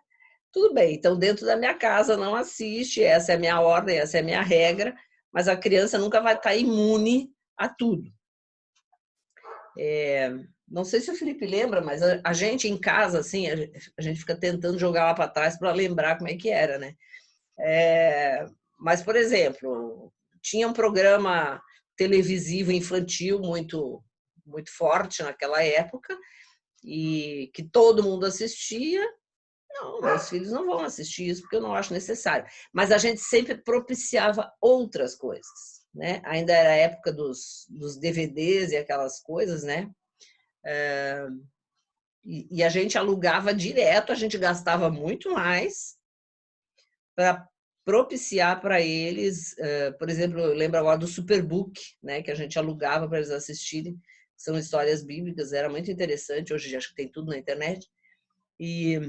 Tudo bem, então dentro da minha casa não assiste, essa é a minha ordem, essa é a minha regra, mas a criança nunca vai estar imune a tudo. Não sei se o Felipe lembra, mas a gente em casa, assim, a gente fica tentando jogar lá para trás para lembrar como é que era, né? Mas, por exemplo, tinha um programa televisivo infantil muito, muito forte naquela época e que todo mundo assistia. Não, meus filhos não vão assistir isso porque eu não acho necessário. Mas a gente sempre propiciava outras coisas, né? Ainda era a época dos DVDs e aquelas coisas, né? E a gente alugava direto, a gente gastava muito mais para propiciar para eles, por exemplo, eu lembro agora do Superbook, né, que a gente alugava para eles assistirem, são histórias bíblicas, era muito interessante, hoje acho que tem tudo na internet, e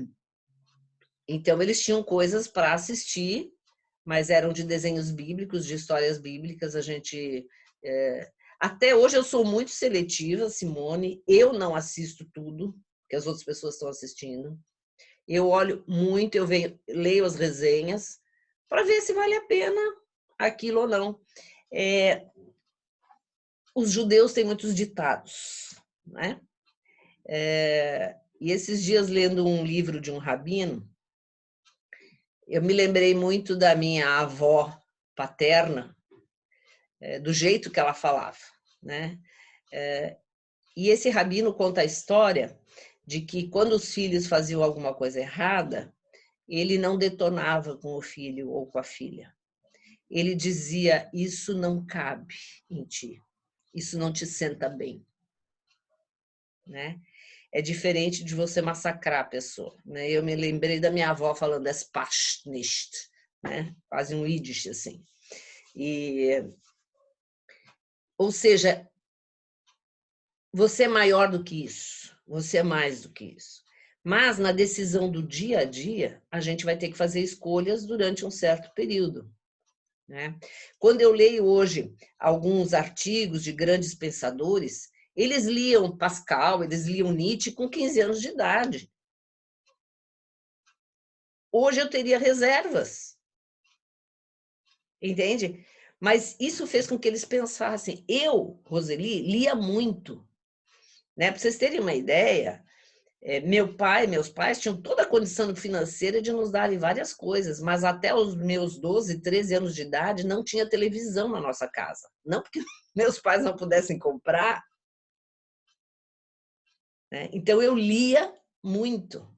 então eles tinham coisas para assistir, mas eram de desenhos bíblicos, de histórias bíblicas, a gente... Até hoje eu sou muito seletiva, Simone, eu não assisto tudo que as outras pessoas estão assistindo, eu olho muito, eu leio as resenhas, para ver se vale a pena aquilo ou não. Os judeus têm muitos ditados, né? E esses dias, lendo um livro de um rabino, eu me lembrei muito da minha avó paterna, do jeito que ela falava, né? E esse rabino conta a história de que quando os filhos faziam alguma coisa errada, ele não detonava com o filho ou com a filha. Ele dizia, isso não cabe em ti, isso não te senta bem. Né? É diferente de você massacrar a pessoa. Né? Eu me lembrei da minha avó falando es passt nicht, né? Quase um Yiddish, assim. Ou seja, você é maior do que isso, você é mais do que isso. Mas na decisão do dia a dia, a gente vai ter que fazer escolhas durante um certo período. Né? Quando eu leio hoje alguns artigos de grandes pensadores, eles liam Pascal, eles liam Nietzsche com 15 anos de idade. Hoje eu teria reservas. Entende? Mas isso fez com que eles pensassem. Eu, Roseli, lia muito. Né? Para vocês terem uma ideia, meus pais tinham toda a condição financeira de nos darem várias coisas, mas até os meus 12, 13 anos de idade não tinha televisão na nossa casa. Não porque meus pais não pudessem comprar. Né? Então eu lia muito.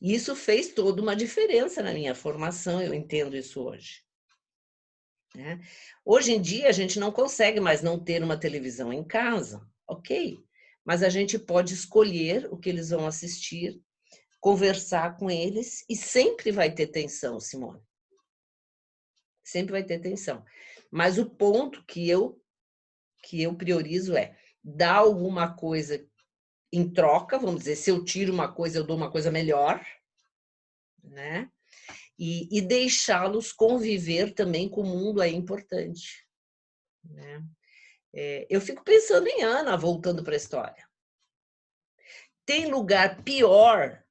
E isso fez toda uma diferença na minha formação, eu entendo isso hoje. Né? Hoje em dia a gente não consegue mais não ter uma televisão em casa, ok? Mas a gente pode escolher o que eles vão assistir, conversar com eles e sempre vai ter tensão, Simone. Sempre vai ter tensão. Mas o ponto que eu priorizo é dar alguma coisa em troca, vamos dizer, se eu tiro uma coisa, eu dou uma coisa melhor, né? E deixá-los conviver também com o mundo é importante. Né? Eu fico pensando em Ana, voltando para a história. Tem lugar pior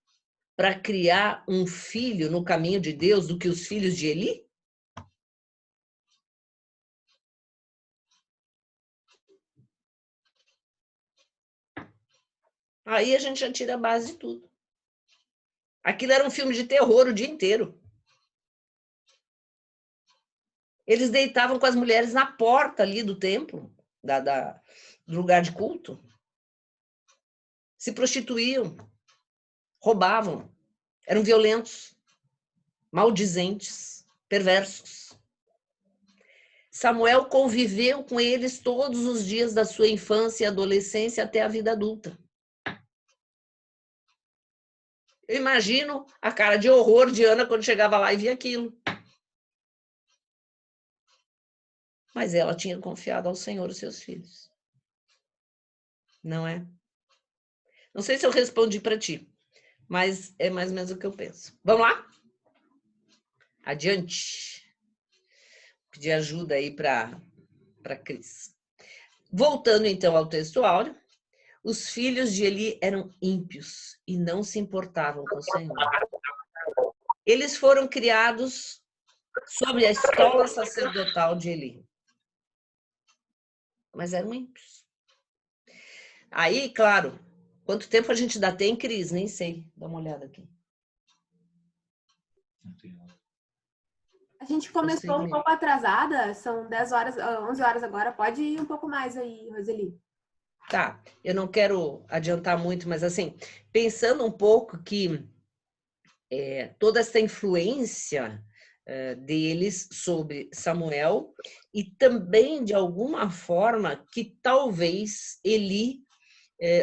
para criar um filho no caminho de Deus do que os filhos de Eli? Aí a gente já tira a base de tudo. Aquilo era um filme de terror o dia inteiro. Eles deitavam com as mulheres na porta ali do templo, do lugar de culto. Se prostituíam, roubavam, eram violentos, maldizentes, perversos. Samuel conviveu com eles todos os dias da sua infância e adolescência até a vida adulta. Eu imagino a cara de horror de Ana quando chegava lá e via aquilo. Mas ela tinha confiado ao Senhor os seus filhos. Não é? Não sei se eu respondi para ti, mas é mais ou menos o que eu penso. Vamos lá? Adiante. Pedir ajuda aí para Cris. Voltando então ao texto áureo, os filhos de Eli eram ímpios e não se importavam com o Senhor. Eles foram criados sob a escola sacerdotal de Eli. mas eram ímpios. Aí, claro, quanto tempo a gente ainda tem, Cris? Nem sei. Dá uma olhada aqui. A gente começou um pouco atrasada, são 10 horas, 11 horas agora. Pode ir um pouco mais aí, Roseli. Tá, eu não quero adiantar muito, mas assim, pensando um pouco que toda essa influência deles sobre Samuel e também, de alguma forma, que talvez Eli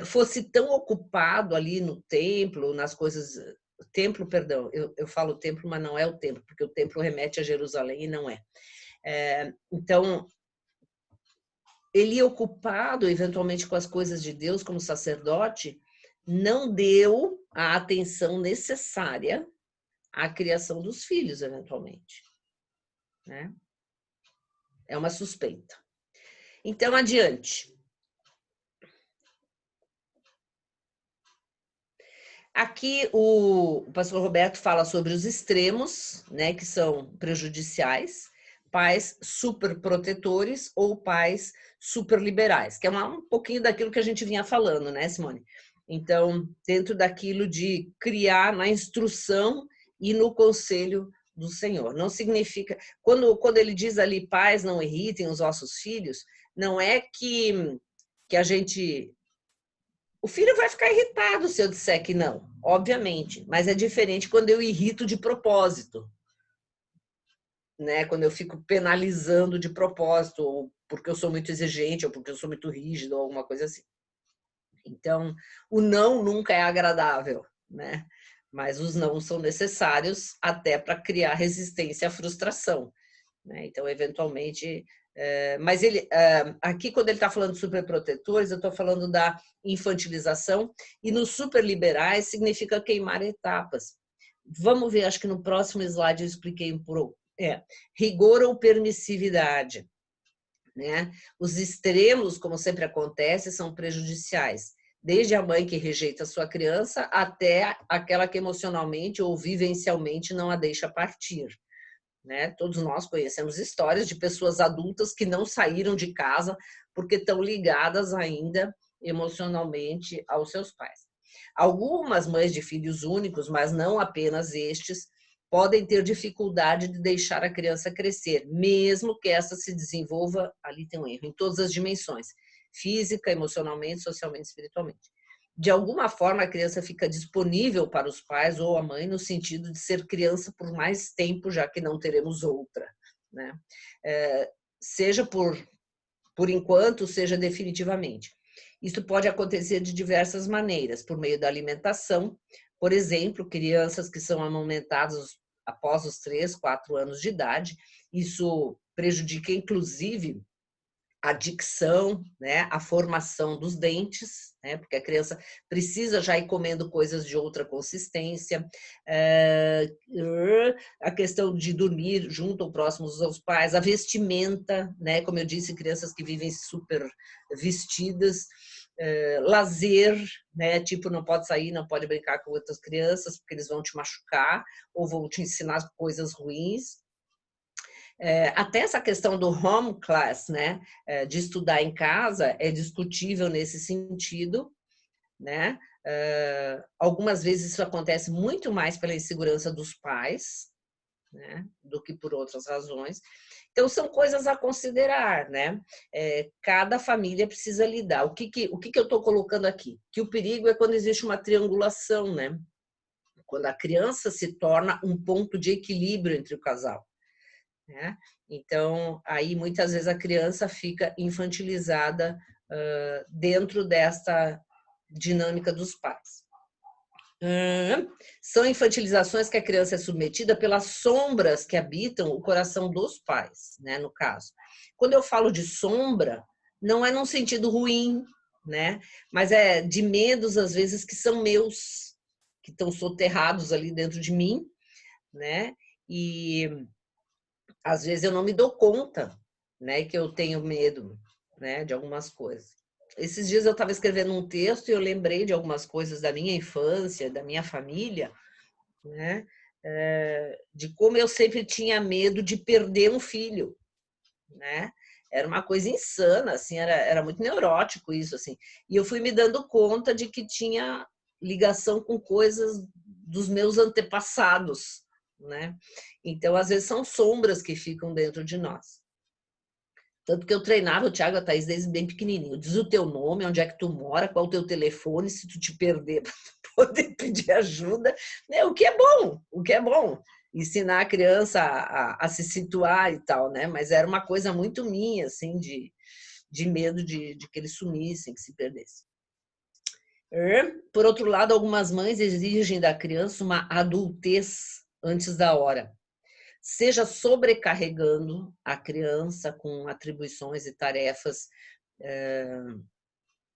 fosse tão ocupado ali no templo, nas coisas... Templo, perdão, eu falo templo, mas não é o templo, porque o templo remete a Jerusalém e não é. Então, ele ocupado eventualmente com as coisas de Deus como sacerdote, não deu a atenção necessária à criação dos filhos, eventualmente. Né? É uma suspeita. Então, adiante. Aqui o pastor Roberto fala sobre os extremos, né, que são prejudiciais, pais superprotetores ou pais superliberais, que é um pouquinho daquilo que a gente vinha falando, né, Simone? Então, dentro daquilo de criar na instrução e no conselho do Senhor. Não significa... Quando ele diz ali, pais, não irritem os vossos filhos, não é que a gente... O filho vai ficar irritado se eu disser que não, obviamente, mas é diferente quando eu irrito de propósito, né? Quando eu fico penalizando de propósito, ou porque eu sou muito exigente, ou porque eu sou muito rígido, ou alguma coisa assim. Então, o não nunca é agradável, né? Mas os não são necessários até para criar resistência à frustração, né? Então, eventualmente... mas ele aqui, quando ele está falando de superprotetores, eu estou falando da infantilização, e nos superliberais significa queimar etapas. Vamos ver, acho que no próximo slide eu expliquei um pouco. Rigor ou permissividade. Né? Os extremos, como sempre acontece, são prejudiciais. Desde a mãe que rejeita a sua criança até aquela que emocionalmente ou vivencialmente não a deixa partir. Né? Todos nós conhecemos histórias de pessoas adultas que não saíram de casa porque estão ligadas ainda emocionalmente aos seus pais. Algumas mães de filhos únicos, mas não apenas estes, podem ter dificuldade de deixar a criança crescer, mesmo que essa se desenvolva, ali tem um erro, em todas as dimensões, física, emocionalmente, socialmente, espiritualmente. De alguma forma, a criança fica disponível para os pais ou a mãe no sentido de ser criança por mais tempo, já que não teremos outra, né? Seja por enquanto, seja definitivamente. Isso pode acontecer de diversas maneiras, por meio da alimentação, por exemplo, crianças que são amamentadas após os 3, 4 anos de idade, isso prejudica, inclusive, a dicção, né, a formação dos dentes, né, porque a criança precisa já ir comendo coisas de outra consistência, a questão de dormir junto ou próximos aos pais, a vestimenta, né, como eu disse, crianças que vivem super vestidas, lazer, né, tipo, não pode sair, não pode brincar com outras crianças, porque eles vão te machucar ou vão te ensinar coisas ruins. Até essa questão do home class, né, de estudar em casa, é discutível nesse sentido, né? Algumas vezes isso acontece muito mais pela insegurança dos pais, né, do que por outras razões. Então, são coisas a considerar, né? Cada família precisa lidar. O que eu estou colocando aqui? Que o perigo é quando existe uma triangulação, né? Quando a criança se torna um ponto de equilíbrio entre o casal. Né? Então, aí muitas vezes a criança fica infantilizada dentro desta dinâmica dos pais. São infantilizações que a criança é submetida pelas sombras que habitam o coração dos pais, né, no caso. Quando eu falo de sombra, não é num sentido ruim, né, mas é de medos, às vezes, que são meus, que estão soterrados ali dentro de mim, né, e às vezes eu não me dou conta, né, que eu tenho medo, né, de algumas coisas. Esses dias eu estava escrevendo um texto e eu lembrei de algumas coisas da minha infância, da minha família, né, de como eu sempre tinha medo de perder um filho, né, Era uma coisa insana, assim, era muito neurótico isso, assim. E eu fui me dando conta de que tinha ligação com coisas dos meus antepassados, né? Então, às vezes, são sombras que ficam dentro de nós. Tanto que eu treinava o Thiago e a Thaís desde bem pequenininho. Diz o teu nome, onde é que tu mora, qual o teu telefone, se tu te perder, para poder pedir ajuda. Né? O que é bom, o que é bom. Ensinar a criança a se situar e tal, né? Mas era uma coisa muito minha, assim, de medo de que eles sumissem, que se perdessem. Por outro lado, algumas mães exigem da criança uma adultez antes da hora, seja sobrecarregando a criança com atribuições e tarefas,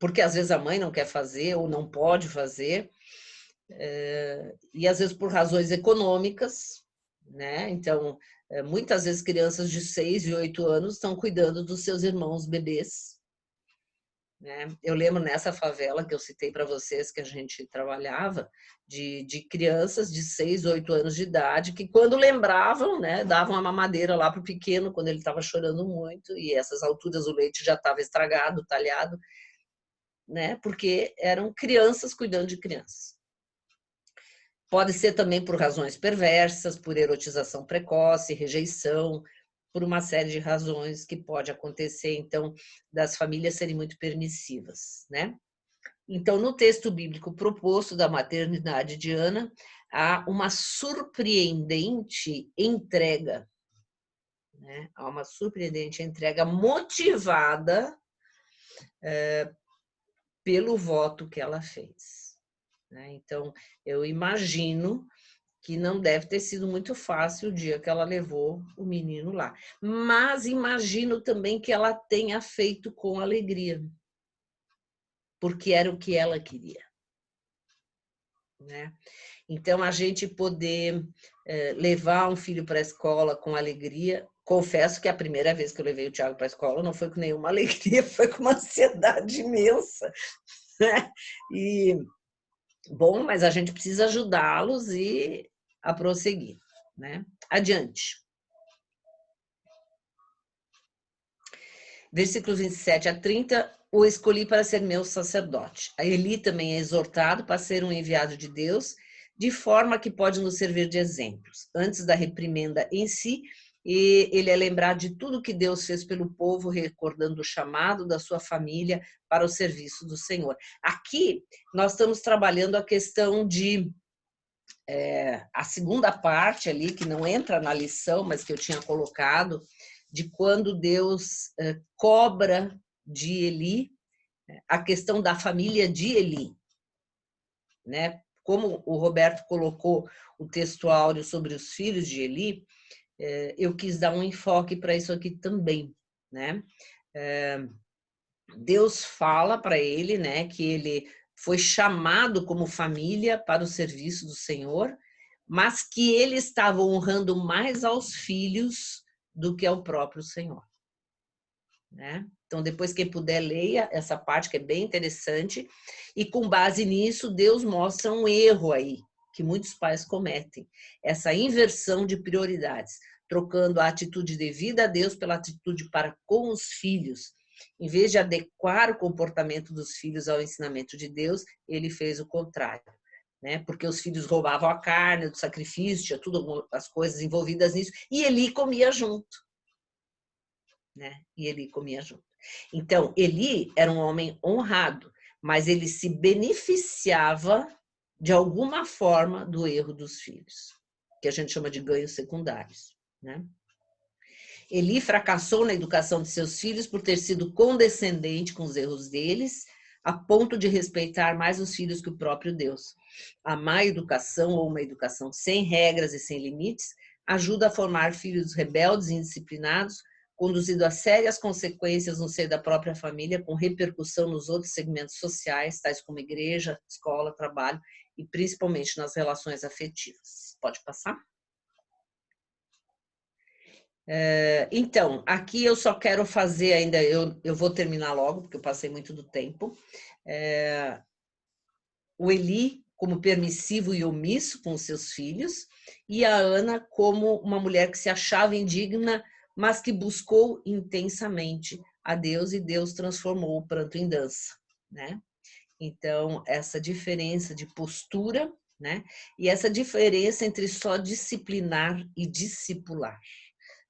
porque às vezes a mãe não quer fazer ou não pode fazer, e às vezes por razões econômicas, né? Então, muitas vezes crianças de 6 e 8 anos estão cuidando dos seus irmãos bebês, né? Eu lembro nessa favela que eu citei para vocês que a gente trabalhava, de crianças de 6, 8 anos de idade, que quando lembravam, né, davam a mamadeira lá para o pequeno quando ele estava chorando muito, e essas alturas o leite já estava estragado, talhado, né, porque eram crianças cuidando de crianças. Pode ser também por razões perversas, por erotização precoce, rejeição, por uma série de razões que pode acontecer, então, das famílias serem muito permissivas, né? Então, no texto bíblico proposto da maternidade de Ana, há uma surpreendente entrega, né? Há uma surpreendente entrega motivada pelo voto que ela fez, né? Então, eu imagino que não deve ter sido muito fácil o dia que ela levou o menino lá. Mas imagino também que ela tenha feito com alegria, porque era o que ela queria, né? Então, a gente poder levar um filho para a escola com alegria, confesso que a primeira vez que eu levei o Thiago para a escola não foi com nenhuma alegria, foi com uma ansiedade imensa, né? E, bom, mas a gente precisa ajudá-los e a prosseguir, né? Adiante. Versículos 27 a 30, o escolhi para ser meu sacerdote. A Eli também é exortado para ser um enviado de Deus, de forma que pode nos servir de exemplos. Antes da reprimenda em si, ele é lembrado de tudo que Deus fez pelo povo, recordando o chamado da sua família para o serviço do Senhor. Aqui, nós estamos trabalhando a questão de a segunda parte ali, que não entra na lição, mas que eu tinha colocado, de quando Deus cobra de Eli a questão da família de Eli, né? Como o Roberto colocou o texto áureo sobre os filhos de Eli, eu quis dar um enfoque para isso aqui também, né? Deus fala para ele, né, que ele foi chamado como família para o serviço do Senhor, mas que ele estava honrando mais aos filhos do que ao próprio Senhor, né? Então, depois quem puder, leia essa parte que é bem interessante, e com base nisso, Deus mostra um erro aí, que muitos pais cometem, essa inversão de prioridades, trocando a atitude devida a Deus pela atitude para com os filhos. Em vez de adequar o comportamento dos filhos ao ensinamento de Deus, ele fez o contrário, né? Porque os filhos roubavam a carne do sacrifício, tinha tudo as coisas envolvidas nisso, e Eli comia junto, né? E Eli comia junto. Então, Eli era um homem honrado, mas ele se beneficiava de alguma forma do erro dos filhos, que a gente chama de ganhos secundários, né? Eli fracassou na educação de seus filhos por ter sido condescendente com os erros deles, a ponto de respeitar mais os filhos que o próprio Deus. A má educação, ou uma educação sem regras e sem limites, ajuda a formar filhos rebeldes e indisciplinados, conduzido a sérias consequências no seio da própria família, com repercussão nos outros segmentos sociais, tais como igreja, escola, trabalho, e principalmente nas relações afetivas. Pode passar? Então, aqui eu só quero fazer ainda, eu vou terminar logo, porque eu passei muito do tempo. O Eli como permissivo e omisso com os seus filhos, e a Ana como uma mulher que se achava indigna mas que buscou intensamente a Deus e Deus transformou o pranto em dança, né? Então, essa diferença de postura, né? E essa diferença entre só disciplinar e discipular.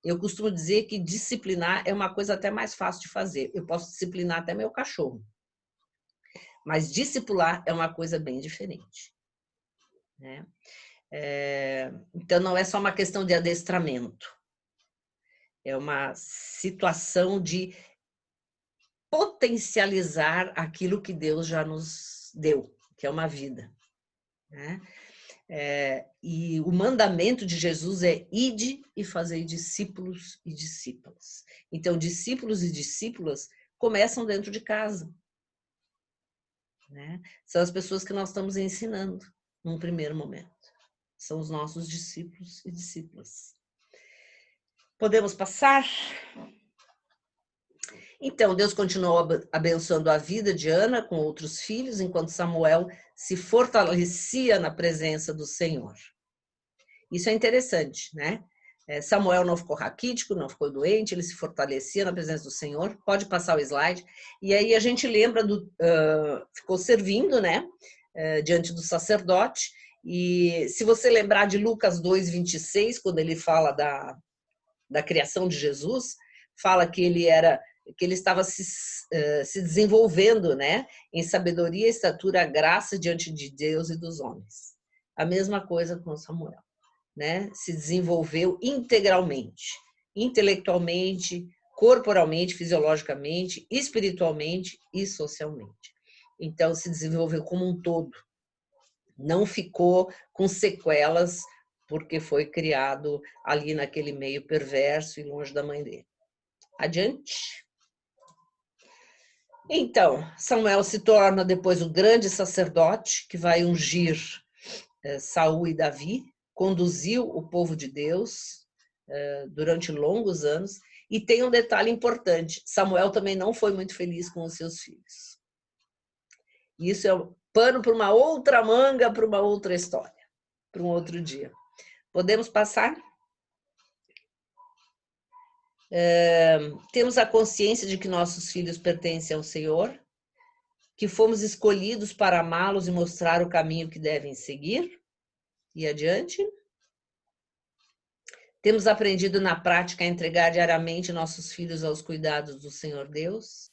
Eu costumo dizer que disciplinar é uma coisa até mais fácil de fazer. Eu posso disciplinar até meu cachorro. Mas discipular é uma coisa bem diferente, né? Então, não é só uma questão de adestramento. É uma situação de potencializar aquilo que Deus já nos deu, que é uma vida, né? E o mandamento de Jesus é ide e fazei discípulos e discípulas. Então, discípulos e discípulas começam dentro de casa, né? São as pessoas que nós estamos ensinando num primeiro momento. São os nossos discípulos e discípulas. Podemos passar? Então, Deus continuou abençoando a vida de Ana com outros filhos, enquanto Samuel se fortalecia na presença do Senhor. Isso é interessante, né? Samuel não ficou raquítico, não ficou doente, ele se fortalecia na presença do Senhor. Pode passar o slide. E aí a gente lembra ficou servindo, né? Diante do sacerdote. E se você lembrar de Lucas 2:26, quando ele fala da criação de Jesus, fala que ele estava se desenvolvendo, né? Em sabedoria, estatura, graça diante de Deus e dos homens. A mesma coisa com Samuel. Né, se desenvolveu integralmente, intelectualmente, corporalmente, fisiologicamente, espiritualmente e socialmente. Então, se desenvolveu como um todo. Não ficou com sequelas, porque foi criado ali naquele meio perverso e longe da mãe dele. Adiante. Então, Samuel se torna depois o grande sacerdote que vai ungir Saul e Davi, conduziu o povo de Deus durante longos anos. E tem um detalhe importante, Samuel também não foi muito feliz com os seus filhos. Isso é pano para uma outra manga, para uma outra história, para um outro dia. Podemos passar? Temos a consciência de que nossos filhos pertencem ao Senhor, que fomos escolhidos para amá-los e mostrar o caminho que devem seguir. E adiante. Temos aprendido na prática a entregar diariamente nossos filhos aos cuidados do Senhor Deus.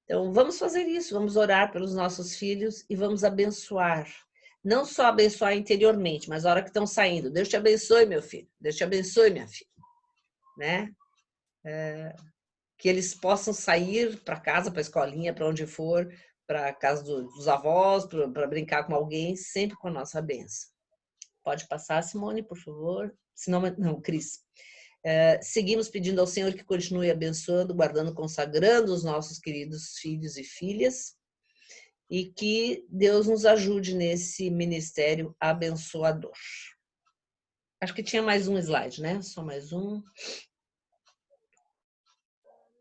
Então, vamos fazer isso, vamos orar pelos nossos filhos e vamos abençoar. Não só abençoar interiormente, mas a hora que estão saindo. Deus te abençoe, meu filho. Deus te abençoe, minha filha. Né? Que eles possam sair para casa, para a escolinha, para onde for, para a casa dos avós, para brincar com alguém, sempre com a nossa bênção. Pode passar, Simone, por favor. Não, Cris. Seguimos pedindo ao Senhor que continue abençoando, guardando, consagrando os nossos queridos filhos e filhas e que Deus nos ajude nesse ministério abençoador. Acho que tinha mais um slide, né? Só mais um.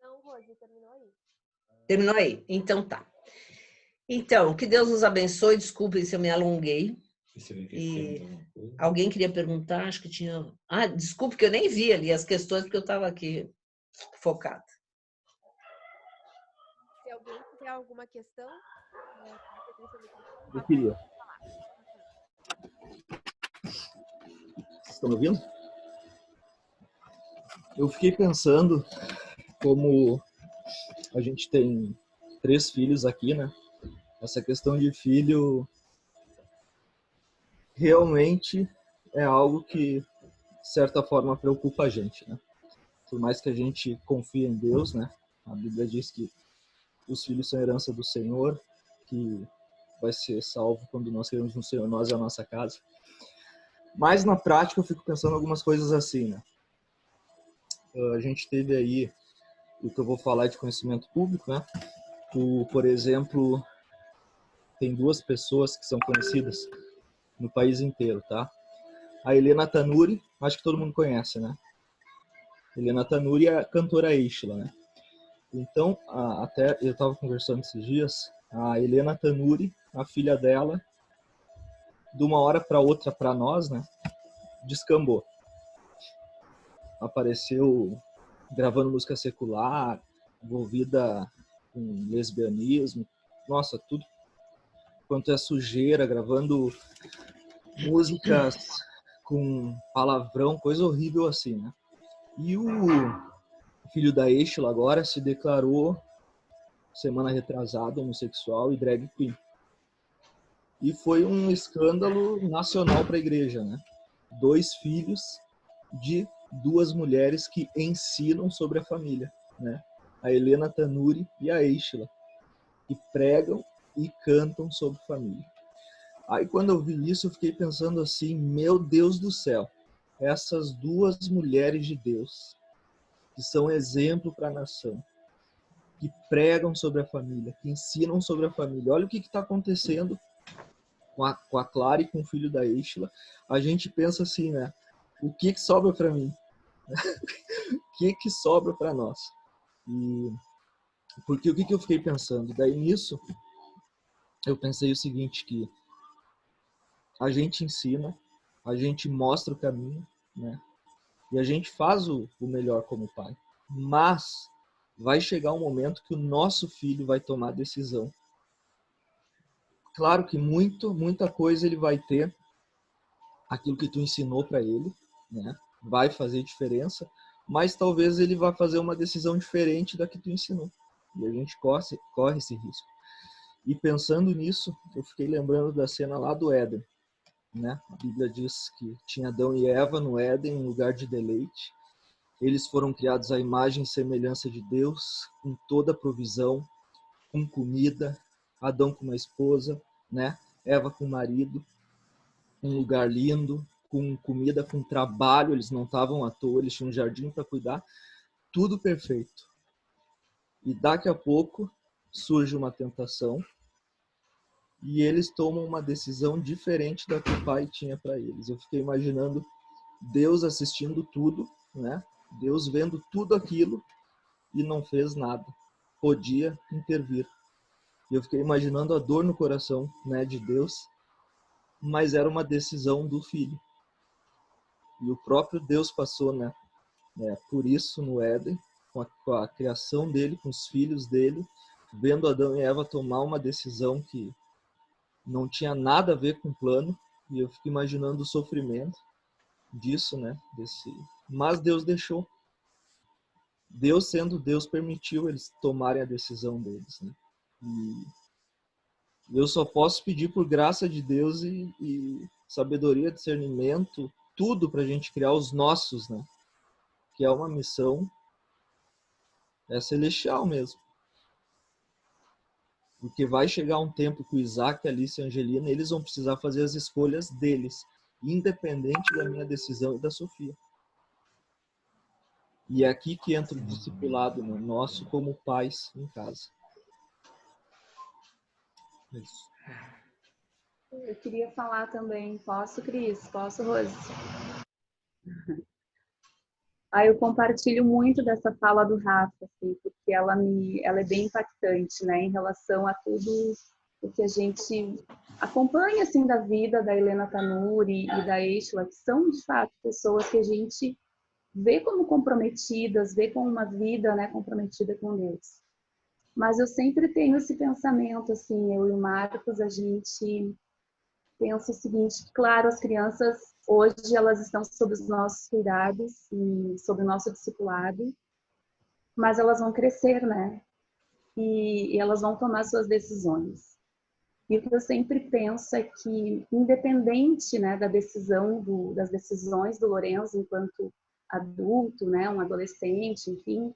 Não, Rose, terminou aí. Terminou aí? Então tá. Então, que Deus nos abençoe. Desculpem se eu me alonguei. E alguém queria perguntar, acho que tinha... desculpe que eu nem vi ali as questões, porque eu estava aqui focada. Se alguém tiver alguma questão... Eu queria. Vocês estão me ouvindo? Eu fiquei pensando como a gente tem 3 filhos aqui, né? Essa questão de filho realmente é algo que, de certa forma, preocupa a gente, né? Por mais que a gente confie em Deus, né? A Bíblia diz que os filhos são herança do Senhor, que vai ser salvo quando nós queremos no Senhor, nós e a nossa casa. Mas na prática eu fico pensando algumas coisas assim, né? A gente teve aí, o que eu vou falar de conhecimento público, né? Por exemplo, tem 2 pessoas que são conhecidas no país inteiro, tá? A Helena Tanuri, acho que todo mundo conhece, né? Helena Tanuri é a cantora Isla, né? Então, até eu estava conversando esses dias, a Helena Tanuri, a filha dela, de uma hora para outra para nós, né? Descambou. Apareceu gravando música secular, envolvida com lesbianismo, nossa, tudo quanto é sujeira, gravando músicas com palavrão, coisa horrível assim, né? E o filho da Estela agora se declarou, semana retrasada, homossexual e drag queen. E foi um escândalo nacional para a igreja, né? 2 filhos de 2 mulheres que ensinam sobre a família, né? A Helena Tanuri e a Estela, que pregam e cantam sobre família. Aí quando eu vi isso, eu fiquei pensando assim, meu Deus do céu, essas 2 mulheres de Deus, que são exemplo para a nação, que pregam sobre a família, que ensinam sobre a família. Olha o que está acontecendo com a Clara e com o filho da Estela. A gente pensa assim, né? O que sobra para mim? O que sobra para nós? E porque o que eu fiquei pensando? Daí nisso, eu pensei o seguinte, que a gente ensina, a gente mostra o caminho, né? E a gente faz o melhor como pai. Mas vai chegar um momento que o nosso filho vai tomar a decisão. Claro que muita coisa ele vai ter, aquilo que tu ensinou para ele, né? Vai fazer diferença, mas talvez ele vá fazer uma decisão diferente da que tu ensinou. E a gente corre esse risco. E pensando nisso, eu fiquei lembrando da cena lá do Éden, né? A Bíblia diz que tinha Adão e Eva no Éden, um lugar de deleite. Eles foram criados à imagem e semelhança de Deus, com toda a provisão, com comida, Adão com uma esposa, né? Eva com o marido, um lugar lindo, com comida, com trabalho, eles não estavam à toa, eles tinham um jardim para cuidar, tudo perfeito. E daqui a pouco surge uma tentação e eles tomam uma decisão diferente da que o pai tinha para eles. Eu fiquei imaginando Deus assistindo tudo, né? Deus vendo tudo aquilo e não fez nada. Podia intervir. E eu fiquei imaginando a dor no coração, né, de Deus, mas era uma decisão do filho. E o próprio Deus passou, né, por isso no Éden, com a criação dele, com os filhos dele, vendo Adão e Eva tomar uma decisão que não tinha nada a ver com o plano, e eu fico imaginando o sofrimento disso, né, mas Deus deixou. Deus sendo Deus permitiu eles tomarem a decisão deles, né? E eu só posso pedir por graça de Deus e sabedoria, discernimento, tudo para a gente criar os nossos, né? Que é uma missão celestial mesmo. Porque vai chegar um tempo que o Isaac, a Alice e a Angelina, eles vão precisar fazer as escolhas deles, independente da minha decisão e da Sofia. E é aqui que entra o discipulado, né, nosso como pais em casa. Isso. Eu queria falar também. Posso, Cris? Posso, Rose? Eu compartilho muito dessa fala do Rafa, assim, porque ela é bem impactante, né, em relação a tudo o que a gente acompanha, assim, da vida da Helena Tanuri e da Estela, que são, de fato, pessoas que a gente vê como comprometidas, vê como uma vida, né, comprometida com Deus. Mas eu sempre tenho esse pensamento, assim, eu e o Marcos, a gente pensa o seguinte, claro, as crianças hoje elas estão sob os nossos cuidados e sob o nosso discipulado, mas elas vão crescer, né? E elas vão tomar suas decisões. E o que eu sempre penso é que, independente, né, das decisões do Lourenço enquanto adulto, né, um adolescente, enfim,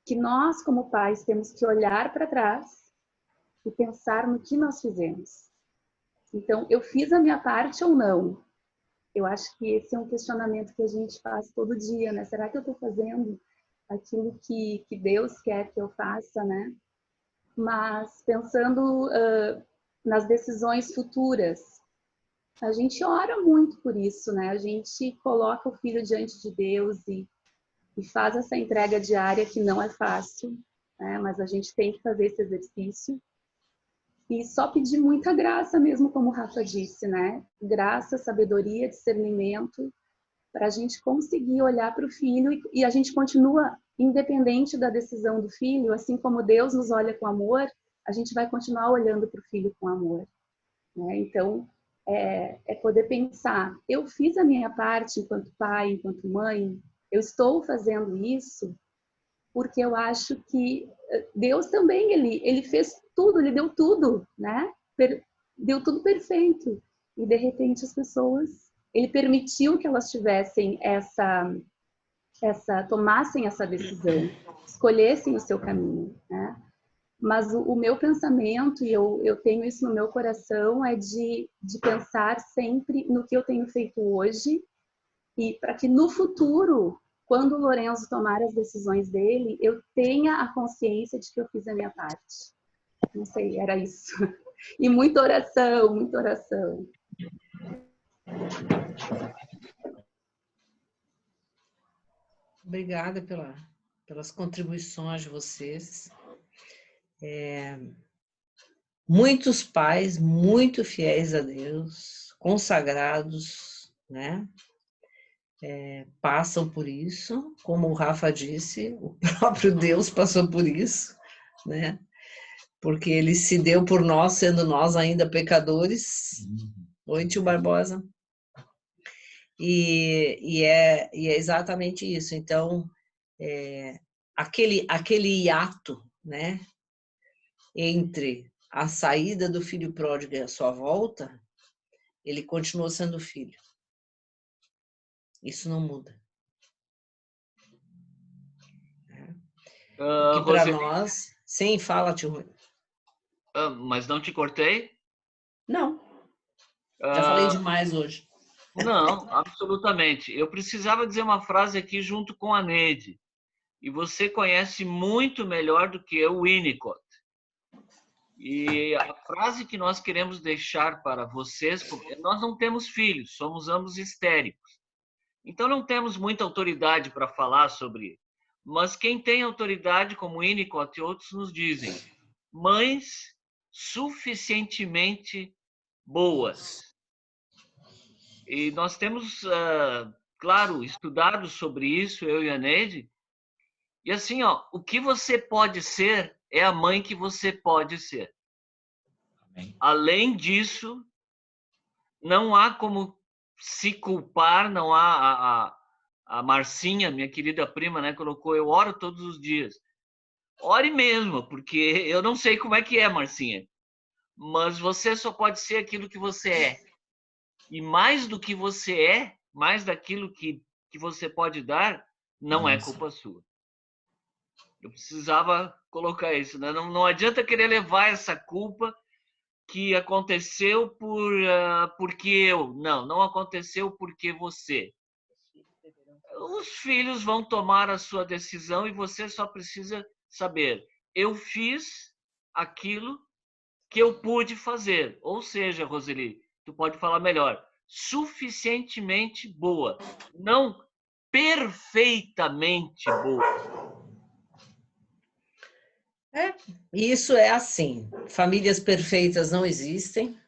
que nós, como pais, temos que olhar para trás e pensar no que nós fizemos. Então, eu fiz a minha parte ou não? Eu acho que esse é um questionamento que a gente faz todo dia, né? Será que eu estou fazendo aquilo que Deus quer que eu faça, né? Mas pensando nas decisões futuras, a gente ora muito por isso, né? A gente coloca o filho diante de Deus e faz essa entrega diária que não é fácil, né? Mas a gente tem que fazer esse exercício. E só pedir muita graça mesmo, como o Rafa disse, né? Graça, sabedoria, discernimento, para a gente conseguir olhar para o filho e a gente continua independente da decisão do filho, assim como Deus nos olha com amor, a gente vai continuar olhando para o filho com amor, né? Então, é poder pensar, eu fiz a minha parte enquanto pai, enquanto mãe, eu estou fazendo isso porque eu acho que Deus também, ele fez tudo, ele deu tudo, né? Deu tudo perfeito. E, de repente, as pessoas, ele permitiu que elas tivessem tomassem essa decisão, escolhessem o seu caminho, né? Mas o meu pensamento, e eu tenho isso no meu coração, é de pensar sempre no que eu tenho feito hoje e para que no futuro, quando o Lorenzo tomar as decisões dele, eu tenha a consciência de que eu fiz a minha parte. Não sei, era isso. E muita oração, muita oração. Obrigada pelas contribuições de vocês. Muitos pais muito fiéis a Deus, consagrados, né? Passam por isso, como o Rafa disse, o próprio Deus passou por isso, né? Porque ele se deu por nós, sendo nós ainda pecadores. Oi, tio Barbosa. E é exatamente isso. Então, aquele hiato, né, entre a saída do filho pródigo e a sua volta, ele continuou sendo filho. Isso não muda. Que para nós, sem fala, tio Rui. Mas não te cortei? Não. Já falei demais hoje. Não, absolutamente. Eu precisava dizer uma frase aqui junto com a Neide. E você conhece muito melhor do que eu o Winnicott. E a frase que nós queremos deixar para vocês, porque nós não temos filhos, somos ambos histéricos. Então não temos muita autoridade para falar sobre. Mas quem tem autoridade, como Winnicott e outros nos dizem, mães suficientemente boas. E nós temos, claro, estudado sobre isso, eu e a Neide. E assim, ó, o que você pode ser é a mãe que você pode ser. Amém. Além disso, não há como se culpar, não há a Marcinha, minha querida prima, né, colocou, eu oro todos os dias. Ore mesmo, porque eu não sei como é que é, Marcinha. Mas você só pode ser aquilo que você é. E mais do que você é, mais daquilo que você pode dar, não é culpa sua. Eu precisava colocar isso, né? Não adianta querer levar essa culpa que aconteceu porque eu. Não aconteceu porque você. Os filhos vão tomar a sua decisão e você só precisa saber, eu fiz aquilo que eu pude fazer. Ou seja, Roseli, tu pode falar melhor, suficientemente boa, não perfeitamente boa. Isso é assim. Famílias perfeitas não existem.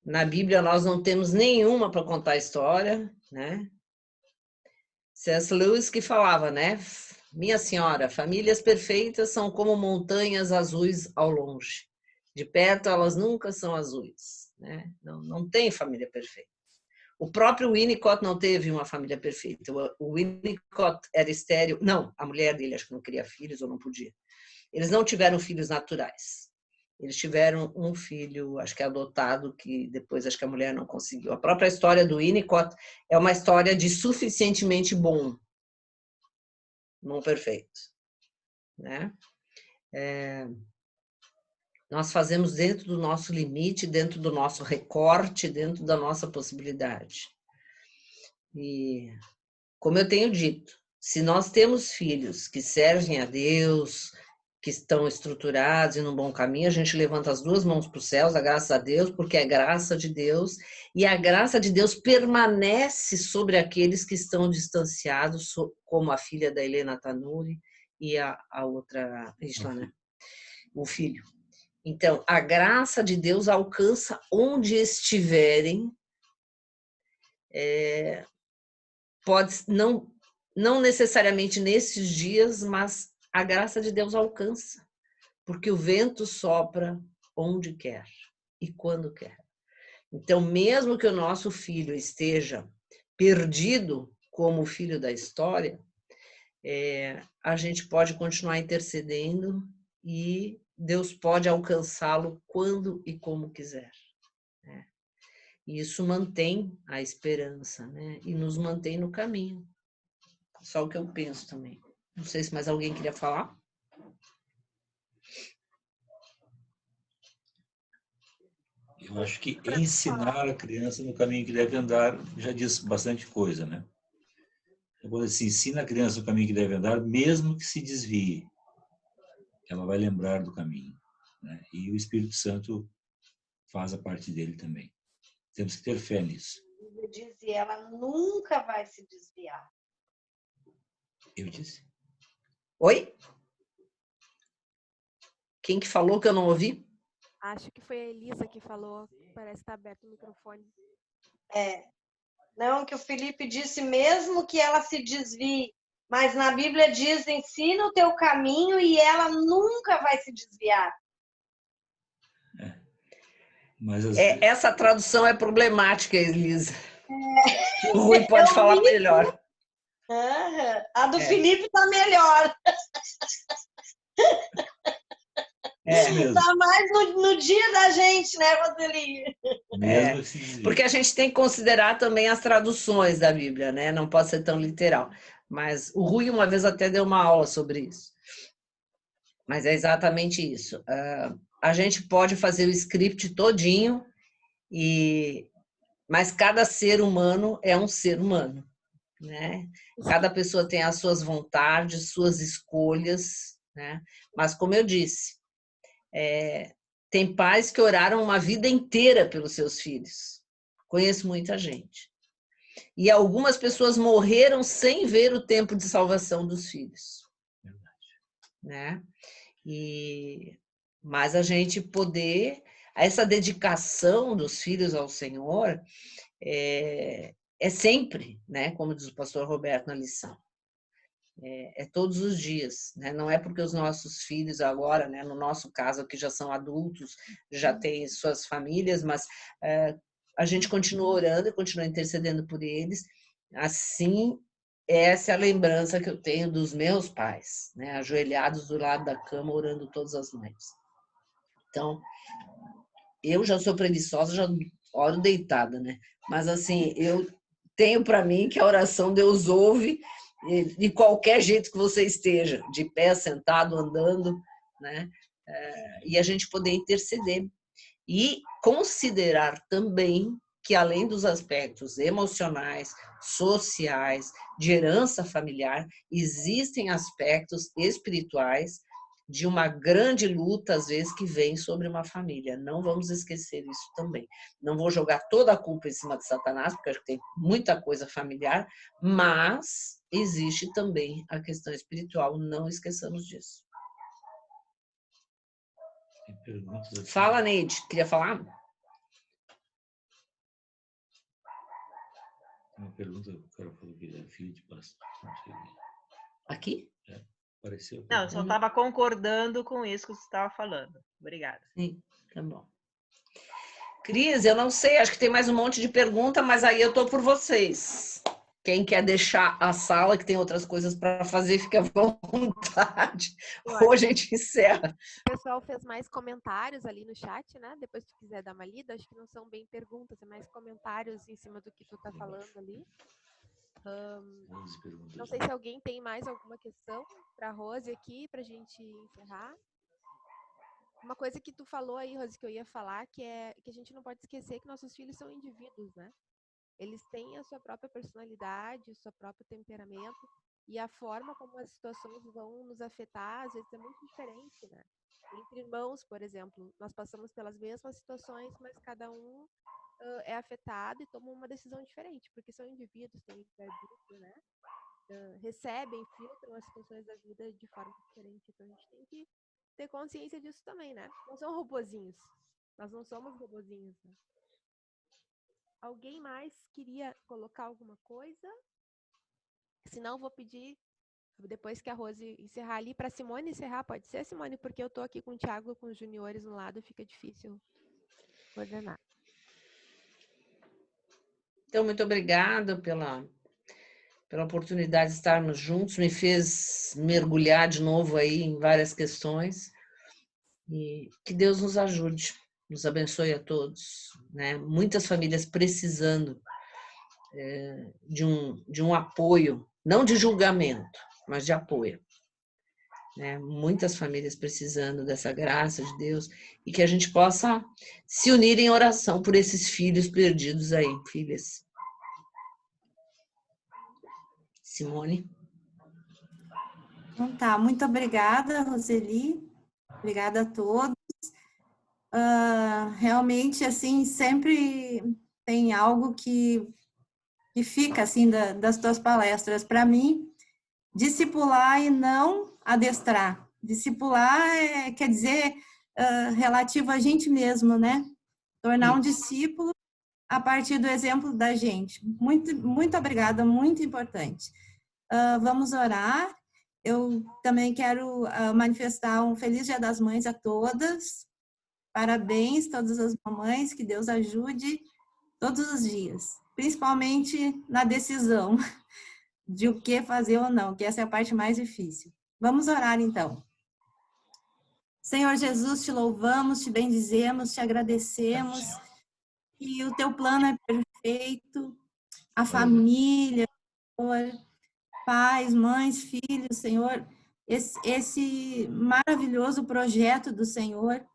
Na Bíblia nós não temos nenhuma para contar a história, né? C.S. Lewis que falava, né? Minha senhora, famílias perfeitas são como montanhas azuis ao longe. De perto elas nunca são azuis, né? Não tem família perfeita. O próprio Winnicott não teve uma família perfeita. O Winnicott era estéril. Não, a mulher dele acho que não queria filhos ou não podia. Eles não tiveram filhos naturais. Eles tiveram um filho, acho que adotado, que depois acho que a mulher não conseguiu. A própria história do Winnicott é uma história de suficientemente bom, não perfeito, né? Nós fazemos dentro do nosso limite, dentro do nosso recorte, dentro da nossa possibilidade. E, como eu tenho dito, se nós temos filhos que servem a Deus, que estão estruturados e no bom caminho, a gente levanta as duas mãos para os céus, graças a Deus, porque é graça de Deus, e a graça de Deus permanece sobre aqueles que estão distanciados, como a filha da Helena Tanuri e a outra Isla, né? O filho. Então, a graça de Deus alcança onde estiverem, pode não não necessariamente nesses dias, mas a graça de Deus alcança, porque o vento sopra onde quer e quando quer. Então, mesmo que o nosso filho esteja perdido como o filho da história, a gente pode continuar intercedendo e Deus pode alcançá-lo quando e como quiser. Né? E isso mantém a esperança, né? E nos mantém no caminho. Só o que eu penso também. Não sei se mais alguém queria falar. Eu acho que ensinar a criança no caminho que deve andar já diz bastante coisa, né? Quando se ensina a criança no caminho que deve andar, mesmo que se desvie, ela vai lembrar do caminho, né? E o Espírito Santo faz a parte dele também. Temos que ter fé nisso. Eu disse, ela nunca vai se desviar. Eu disse. Oi? Quem que falou que eu não ouvi? Acho que foi a Elisa que falou. Parece que está aberto o microfone. Não, que o Felipe disse mesmo que ela se desvie, mas na Bíblia diz, ensina o teu caminho e ela nunca vai se desviar. Mas essa tradução é problemática, Elisa. O Rui pode falar melhor. A do Felipe está melhor. Está mais no dia da gente, né, Roselinho? Porque a gente tem que considerar também as traduções da Bíblia, né? Não pode ser tão literal. Mas o Rui uma vez até deu uma aula sobre isso. Mas é exatamente isso. A gente pode fazer o script todinho, mas cada ser humano é um ser humano, né? Cada pessoa tem as suas vontades, suas escolhas, né? Mas como eu disse, tem pais que oraram uma vida inteira pelos seus filhos. Conheço muita gente. E algumas pessoas morreram sem ver o tempo de salvação dos filhos. Né? Mas a gente poder, essa dedicação dos filhos ao Senhor é sempre, né? Como diz o pastor Roberto na lição. É todos os dias, né? Não é porque os nossos filhos agora, né, no nosso caso que já são adultos, já têm suas famílias, mas a gente continua orando e continua intercedendo por eles. Assim, essa é a lembrança que eu tenho dos meus pais, né, ajoelhados do lado da cama orando todas as noites. Então, eu já sou preguiçosa, já oro deitada, né? Mas assim, eu tenho para mim que a oração Deus ouve de qualquer jeito que você esteja, de pé, sentado, andando, né? E a gente poder interceder. E considerar também que, além dos aspectos emocionais, sociais, de herança familiar, existem aspectos espirituais de uma grande luta, às vezes, que vem sobre uma família. Não vamos esquecer isso também. Não vou jogar toda a culpa em cima de Satanás, porque acho que tem muita coisa familiar, mas existe também a questão espiritual, não esqueçamos disso. Fala, Neide, queria falar? Uma pergunta que o cara falou que é filho de pastor. Aqui? Apareceu. Não, eu só estava concordando com isso que você estava falando. Obrigada. Sim, tá bom. Cris, eu não sei, acho que tem mais um monte de pergunta, mas aí eu estou por vocês. Quem quer deixar a sala, que tem outras coisas para fazer, fique à vontade. Ou a gente encerra. O pessoal fez mais comentários ali no chat, né? Depois, se tu quiser dar uma lida, acho que não são bem perguntas, é mais comentários em cima do que tu tá falando ali. Não sei se alguém tem mais alguma questão para a Rose aqui, para a gente encerrar. Uma coisa que tu falou aí, Rose, que eu ia falar, que é que a gente não pode esquecer que nossos filhos são indivíduos, né? Eles têm a sua própria personalidade, o seu próprio temperamento, e a forma como as situações vão nos afetar, às vezes, é muito diferente, né? Entre irmãos, por exemplo, nós passamos pelas mesmas situações, mas cada um é afetado e toma uma decisão diferente, porque são indivíduos, têm livre-arbítrio, né? Recebem, filtram as situações da vida de forma diferente. Então, a gente tem que ter consciência disso também, né? Não são robozinhos. Nós não somos robozinhos, né? Alguém mais queria colocar alguma coisa? Senão, vou pedir, depois que a Rose encerrar ali, para a Simone encerrar. Pode ser, Simone? Porque eu estou aqui com o Thiago, com os juniores no lado, fica difícil coordenar. Então, muito obrigada pela oportunidade de estarmos juntos. Me fez mergulhar de novo aí em várias questões. E que Deus nos ajude, nos abençoe a todos, né? Muitas famílias precisando de um apoio, não de julgamento, mas de apoio. Né? Muitas famílias precisando dessa graça de Deus e que a gente possa se unir em oração por esses filhos perdidos aí, filhas. Simone? Então tá, muito obrigada, Roseli. Obrigada a todos. Realmente, assim, sempre tem algo que fica, assim, das tuas palestras. Para mim, discipular e não adestrar. Discipular quer dizer relativo a gente mesmo, né? Tornar um discípulo a partir do exemplo da gente. Muito, muito obrigada, muito importante. Vamos orar. Eu também quero manifestar um feliz Dia das Mães a todas. Parabéns, todas as mamães, que Deus ajude todos os dias, principalmente na decisão de o que fazer ou não, que essa é a parte mais difícil. Vamos orar, então. Senhor Jesus, te louvamos, te bendizemos, te agradecemos, e o teu plano é perfeito, a família, Senhor, pais, mães, filhos, Senhor, esse maravilhoso projeto do Senhor.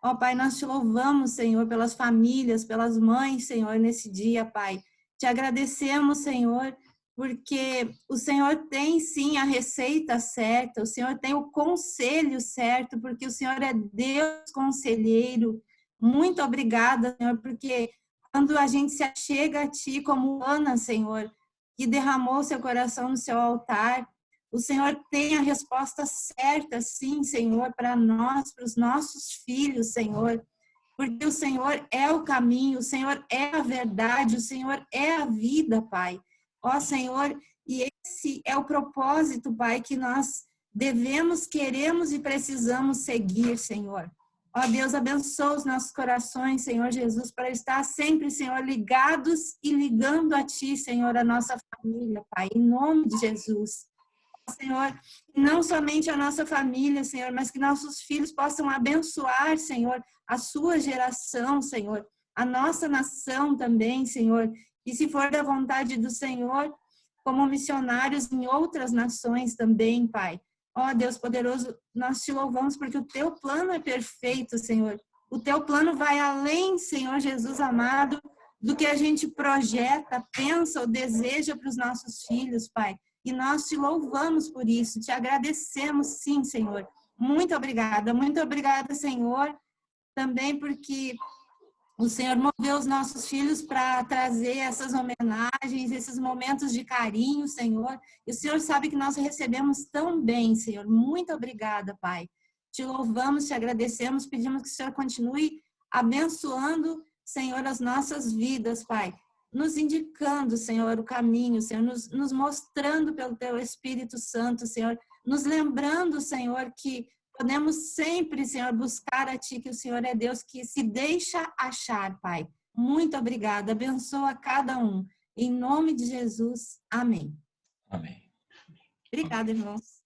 Ó, Pai, nós te louvamos, Senhor, pelas famílias, pelas mães, Senhor, nesse dia, Pai. Te agradecemos, Senhor, porque o Senhor tem, sim, a receita certa, o Senhor tem o conselho certo, porque o Senhor é Deus conselheiro. Muito obrigada, Senhor, porque quando a gente se achega a Ti, como Ana, Senhor, que derramou seu coração no seu altar, o Senhor tem a resposta certa, sim, Senhor, para nós, para os nossos filhos, Senhor, porque o Senhor é o caminho, o Senhor é a verdade, o Senhor é a vida, Pai. Ó, Senhor, e esse é o propósito, Pai, que nós devemos, queremos e precisamos seguir, Senhor. Ó, Deus, abençoa os nossos corações, Senhor Jesus, para estar sempre, Senhor, ligados e ligando a Ti, Senhor, a nossa família, Pai, em nome de Jesus. Senhor, não somente a nossa família, Senhor, mas que nossos filhos possam abençoar, Senhor, a sua geração, Senhor, a nossa nação também, Senhor, e se for da vontade do Senhor, como missionários em outras nações também, Pai. Ó Deus poderoso, nós te louvamos porque o teu plano é perfeito, Senhor. O teu plano vai além, Senhor Jesus amado, do que a gente projeta, pensa ou deseja para os nossos filhos, Pai. E nós te louvamos por isso, te agradecemos, sim, Senhor. Muito obrigada, Senhor, também porque o Senhor moveu os nossos filhos para trazer essas homenagens, esses momentos de carinho, Senhor. E o Senhor sabe que nós recebemos tão bem, Senhor. Muito obrigada, Pai. Te louvamos, te agradecemos, pedimos que o Senhor continue abençoando, Senhor, as nossas vidas, Pai. Nos indicando, Senhor, o caminho, Senhor, nos mostrando pelo Teu Espírito Santo, Senhor, nos lembrando, Senhor, que podemos sempre, Senhor, buscar a Ti, que o Senhor é Deus que se deixa achar, Pai. Muito obrigada, abençoa cada um. Em nome de Jesus, amém. Amém. Obrigada, irmãos.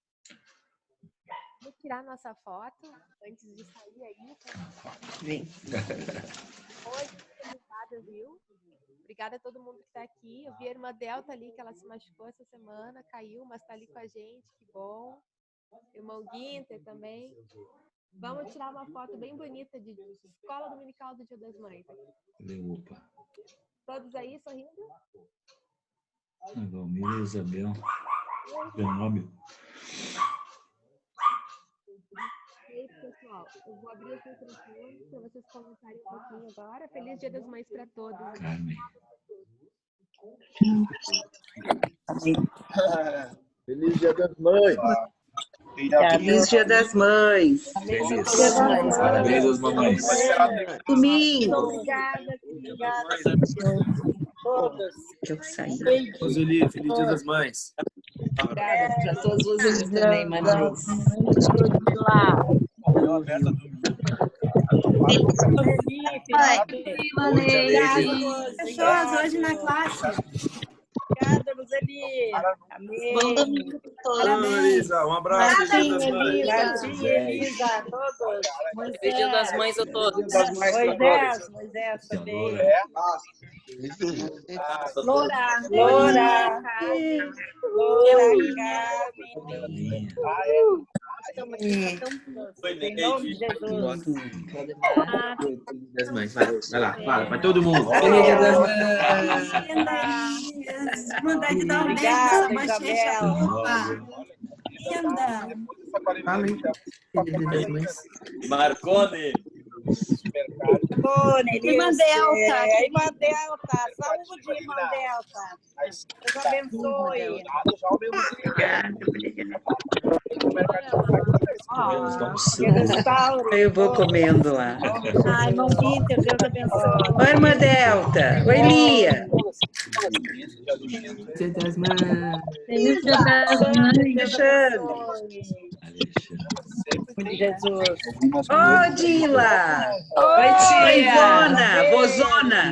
Vou tirar nossa foto antes de sair aí. Vem. Hoje, obrigada, viu? Obrigada a todo mundo que está aqui. Eu vi a irmã Delta ali, que ela se machucou essa semana, caiu, mas está ali com a gente, que bom. Irmão Guinter também. Vamos tirar uma foto bem bonita de Escola Dominical do Dia das Mães. Opa. Todos aí sorrindo? Valmir, Isabel, Fenômeno. E aí, pessoal, eu vou abrir aqui o microfone para vocês comentarem um pouquinho agora. Feliz Dia das Mães para todos. Carmen. Feliz Dia das Mães. Feliz Dia das Mães. Feliz. Parabéns às mamães. Domingo. Obrigada. Roseli, feliz Dia das Mães. Para todos vocês também, Maris. Pessoas hoje na classe. Obrigada, Roseli. Amém. Bom domingo a todos. Elisa, um abraço. Martim, Elisa, a todos. Feliz Dia das Mães a todos. Moisés também. Loura, Carmen. Em nome de Jesus. Das mães, vai lá, fala para todo mundo. Feliz Dia das Mães. Vontade de dar um beijo nessa bochecha fofa. Linda. Fala aí. Feliz Dia das Mães. Marcone. Irmã Delta. Irmã Delta. Saúde, irmã Delta. Deus abençoe. Eu vou comendo lá. Ai, irmão Peter, Deus abençoe. Oi, irmã Delta. Oi, Lia. Dia das Mães. Feliz Dia das Mães. Jesus. Ô, Dila. Oi, tia. Zona, vozona.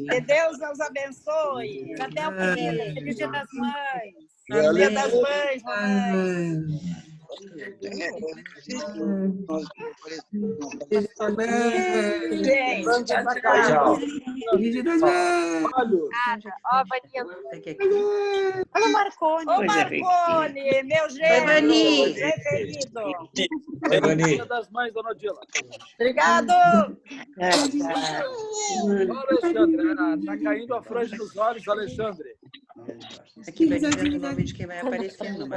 Que Deus nos abençoe. Cadê o Peter? Feliz Dia das Mães. Dia das Mães, mamãe. Tchau. Feliz Dia das Mães. Ó, Vaninha. Olha o Marcone. Ô, Marcone, meu genro. Vani. Preferido. Oi, Vani. Dia das Mães, dona Dila. Obrigado. Alexandre, tá caindo a franja dos olhos, Alexandre. Aqui vai dizendo o nome de quem vai aparecendo.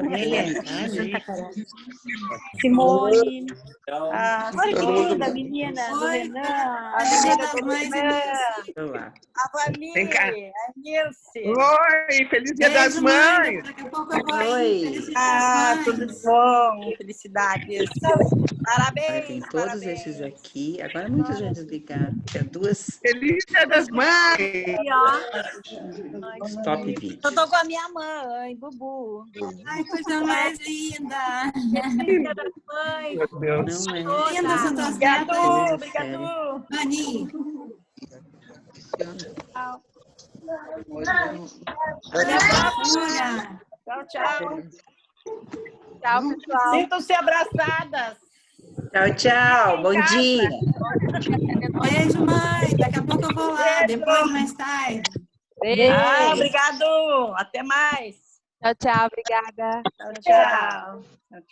Simone. A Marquinha, menina do Renan. A menina do Renan. A Vani. A Nilce. Oi, feliz Dia das Mães. Oi. Tudo bom. Felicidades. Parabéns. Tem todos esses aqui. Agora muita gente ligar. Tem duas. Feliz Dia das Mães. E, ó. Top 20. Eu tô com a minha mãe, Bubu. Ai, coisa mais linda. Feliz Dia das Mães. Meu Deus. Não é. Linda, são tuas Obrigado, netas. obrigado. Vani. Tchau, tchau. Tchau, pessoal. Sintam-se abraçadas. Tchau, tchau. Bom dia. Beijo, mãe. Daqui a pouco eu vou lá. Depois, mais tarde. Beijo. Obrigado. Até mais. Tchau, tchau. Obrigada. Tchau, tchau.